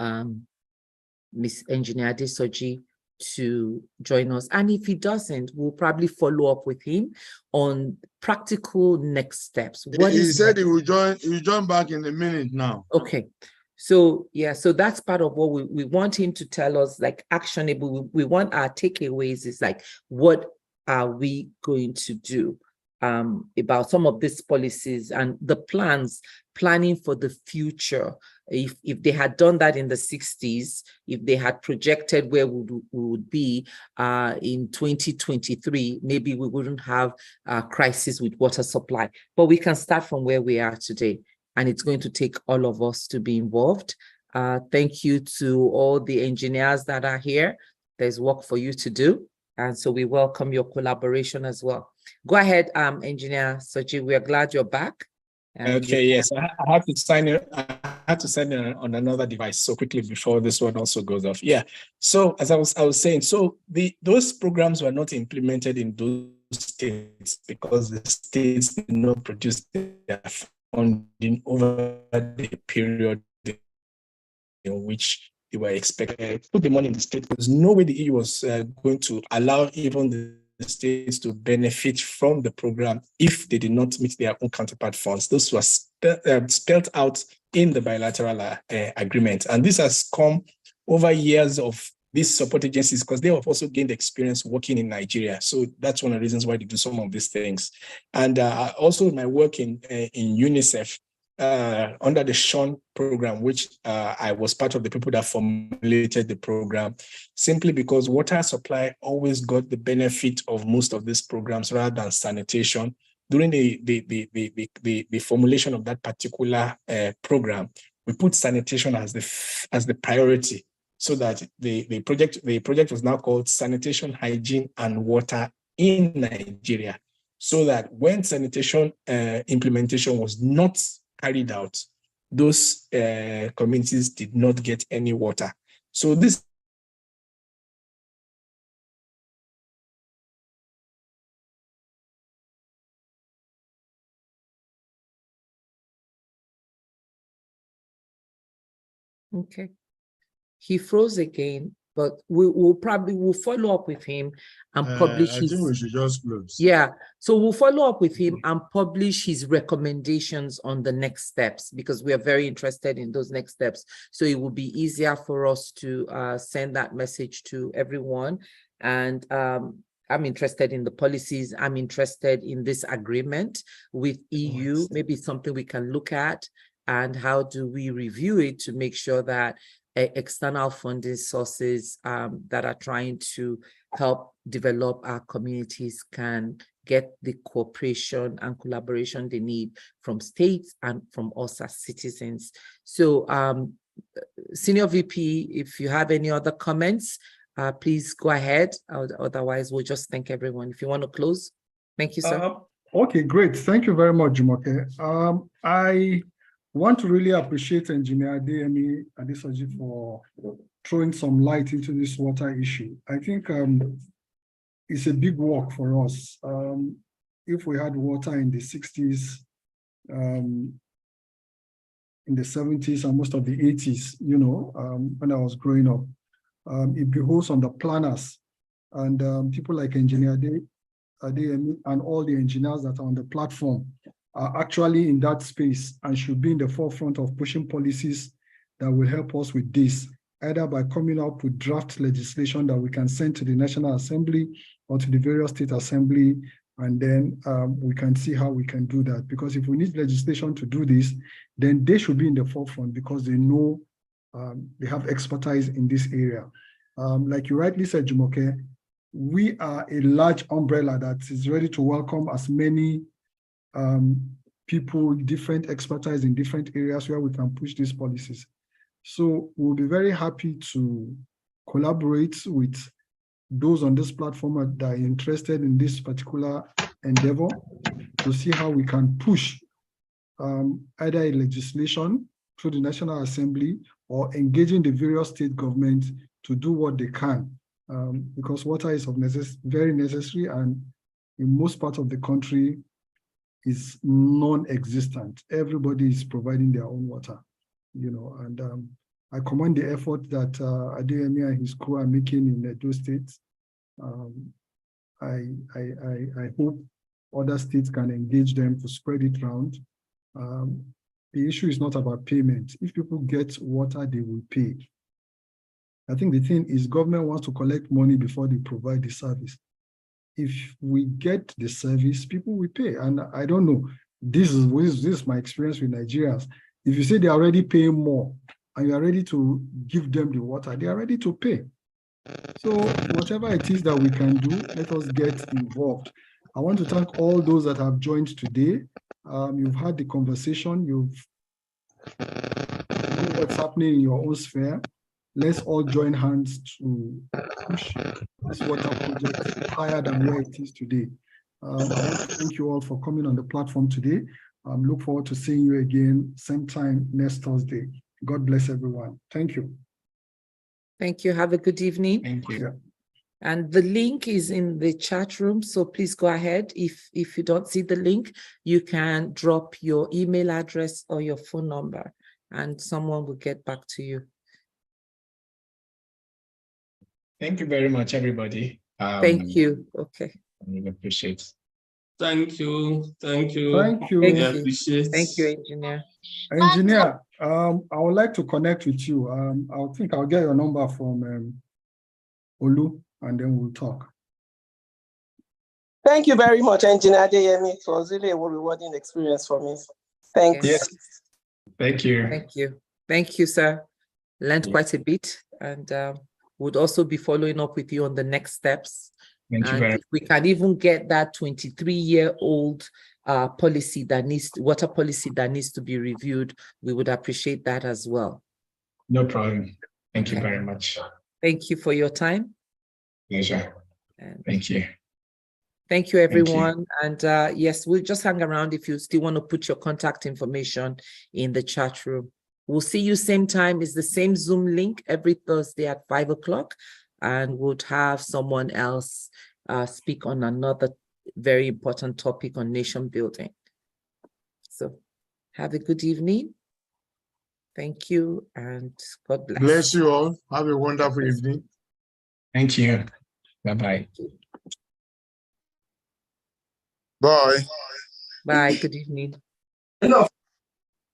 [SPEAKER 1] Ms. Engineer Adesoji to join us. And if he doesn't, we'll probably follow up with him on practical next steps.
[SPEAKER 13] He said he will join back in a minute now.
[SPEAKER 1] Okay. So yeah, so that's part of what we want him to tell us, like actionable. We want our takeaways is like, what are we going to do about some of these policies and the planning for the future. If they had done that in the 60s, if they had projected where we would be in 2023, maybe we wouldn't have a crisis with water supply. But we can start from where we are today, and it's going to take all of us to be involved. Thank you to all the engineers that are here. There's work for you to do, and so we welcome your collaboration as well. Go ahead, Engineer Soji. We are glad you're back.
[SPEAKER 3] Okay, yes, I have to sign it. I had to sign it on another device so quickly before this one also goes off. Yeah. So as I was saying, so those programs were not implemented in those states because the states did not produce their funding over the period in which they were expected to put the money in the state. There's no way the EU was going to allow even the states to benefit from the program if they did not meet their own counterpart funds. This was spelled out in the bilateral agreement. And this has come over years of these support agencies because they have also gained experience working in Nigeria. So that's one of the reasons why they do some of these things. And also my work in UNICEF, under the SEAN program, which I was part of the people that formulated the program, simply because water supply always got the benefit of most of these programs rather than sanitation. During the formulation of that particular program, we put sanitation as the priority, so that the project was now called Sanitation, Hygiene, and Water in Nigeria, so that when sanitation implementation was not carried out, those communities did not get any water. So this
[SPEAKER 1] okay. He froze again, but we'll follow up with him and publish
[SPEAKER 13] I think we should just close.
[SPEAKER 1] Yeah, so we'll follow up with him and publish his recommendations on the next steps, because we are very interested in those next steps. So it will be easier for us to send that message to everyone. And I'm interested in the policies. I'm interested in this agreement with EU. Maybe something we can look at, and how do we review it to make sure that external funding sources that are trying to help develop our communities can get the cooperation and collaboration they need from states and from us as citizens. So Senior VP, if you have any other comments, please go ahead. Otherwise, we'll just thank everyone. If you want to close. Thank you, sir.
[SPEAKER 4] Okay, great. Thank you very much, Jumoke. I want to really appreciate Engineer Adeyemi Adesoji for throwing some light into this water issue. I think it's a big work for us. If we had water in the 60s, in the 70s, and most of the 80s, when I was growing up, it behoves on the planners and people like Engineer Adeyemi and all the engineers that are on the platform are actually in that space and should be in the forefront of pushing policies that will help us with this, either by coming up with draft legislation that we can send to the National Assembly or to the various state assembly, and then we can see how we can do that. Because if we need legislation to do this, then they should be in the forefront because they know, they have expertise in this area. Like you rightly said, Jumoke, we are a large umbrella that is ready to welcome as many people, different expertise in different areas where we can push these policies. So we'll be very happy to collaborate with those on this platform that are interested in this particular endeavor to see how we can push either a legislation through the National Assembly or engaging the various state governments to do what they can, because water is very necessary, and in most parts of the country is non-existent. Everybody is providing their own water, and I commend the effort that Adeyemi and his crew are making in Edo State. I hope other states can engage them to spread it around. The issue is not about payment. If people get water, they will pay. I think the thing is government wants to collect money before they provide the service. If we get the service, people will pay. And I don't know, this is my experience with Nigerians. If you say they are already paying more and you are ready to give them the water, they are ready to pay. So whatever it is that we can do, let us get involved. I want to thank all those that have joined today. You've had the conversation, you've known what's happening in your own sphere. Let's all join hands to push this water project higher than where it is today. I want to thank you all for coming on the platform today. Look forward to seeing you again same time next Thursday. God bless everyone. Thank you.
[SPEAKER 1] Thank you. Have a good evening.
[SPEAKER 3] Thank you.
[SPEAKER 4] Yeah.
[SPEAKER 1] And the link is in the chat room, so please go ahead. If you don't see the link, you can drop your email address or your phone number, and someone will get back to you.
[SPEAKER 3] Thank you very much, everybody.
[SPEAKER 1] Thank you. Okay.
[SPEAKER 3] I really appreciate it.
[SPEAKER 13] Thank you. Thank you.
[SPEAKER 4] Thank you.
[SPEAKER 1] Thank
[SPEAKER 13] We
[SPEAKER 1] you.
[SPEAKER 13] appreciate.
[SPEAKER 1] Thank you, engineer.
[SPEAKER 4] Engineer, I would like to connect with you. I think I'll get your number from Olu, and then we'll talk.
[SPEAKER 14] Thank you very much, Engineer Adeyemi. It was really a rewarding experience for me. Thanks.
[SPEAKER 3] Yes. Thank you.
[SPEAKER 1] Thank you. Thank you, sir. Learned quite a bit, and would also be following up with you on the next steps.
[SPEAKER 3] Thank you
[SPEAKER 1] And
[SPEAKER 3] very
[SPEAKER 1] if we can even get that 23-year-old policy that water policy that needs to be reviewed, we would appreciate that as well.
[SPEAKER 3] No problem. Thank you very much.
[SPEAKER 1] Thank you for your time.
[SPEAKER 3] Pleasure.
[SPEAKER 1] And
[SPEAKER 3] thank you.
[SPEAKER 1] Thank you, everyone. And yes, we'll just hang around if you still want to put your contact information in the chat room. We'll see you same time. It's the same Zoom link every Thursday at 5 o'clock. And we'll have someone else speak on another very important topic on nation building. So have a good evening. Thank you, and God bless.
[SPEAKER 13] Bless you all. Have a wonderful evening.
[SPEAKER 3] Thank you. Bye-bye.
[SPEAKER 13] Bye.
[SPEAKER 1] Bye. Good evening.
[SPEAKER 14] Enough.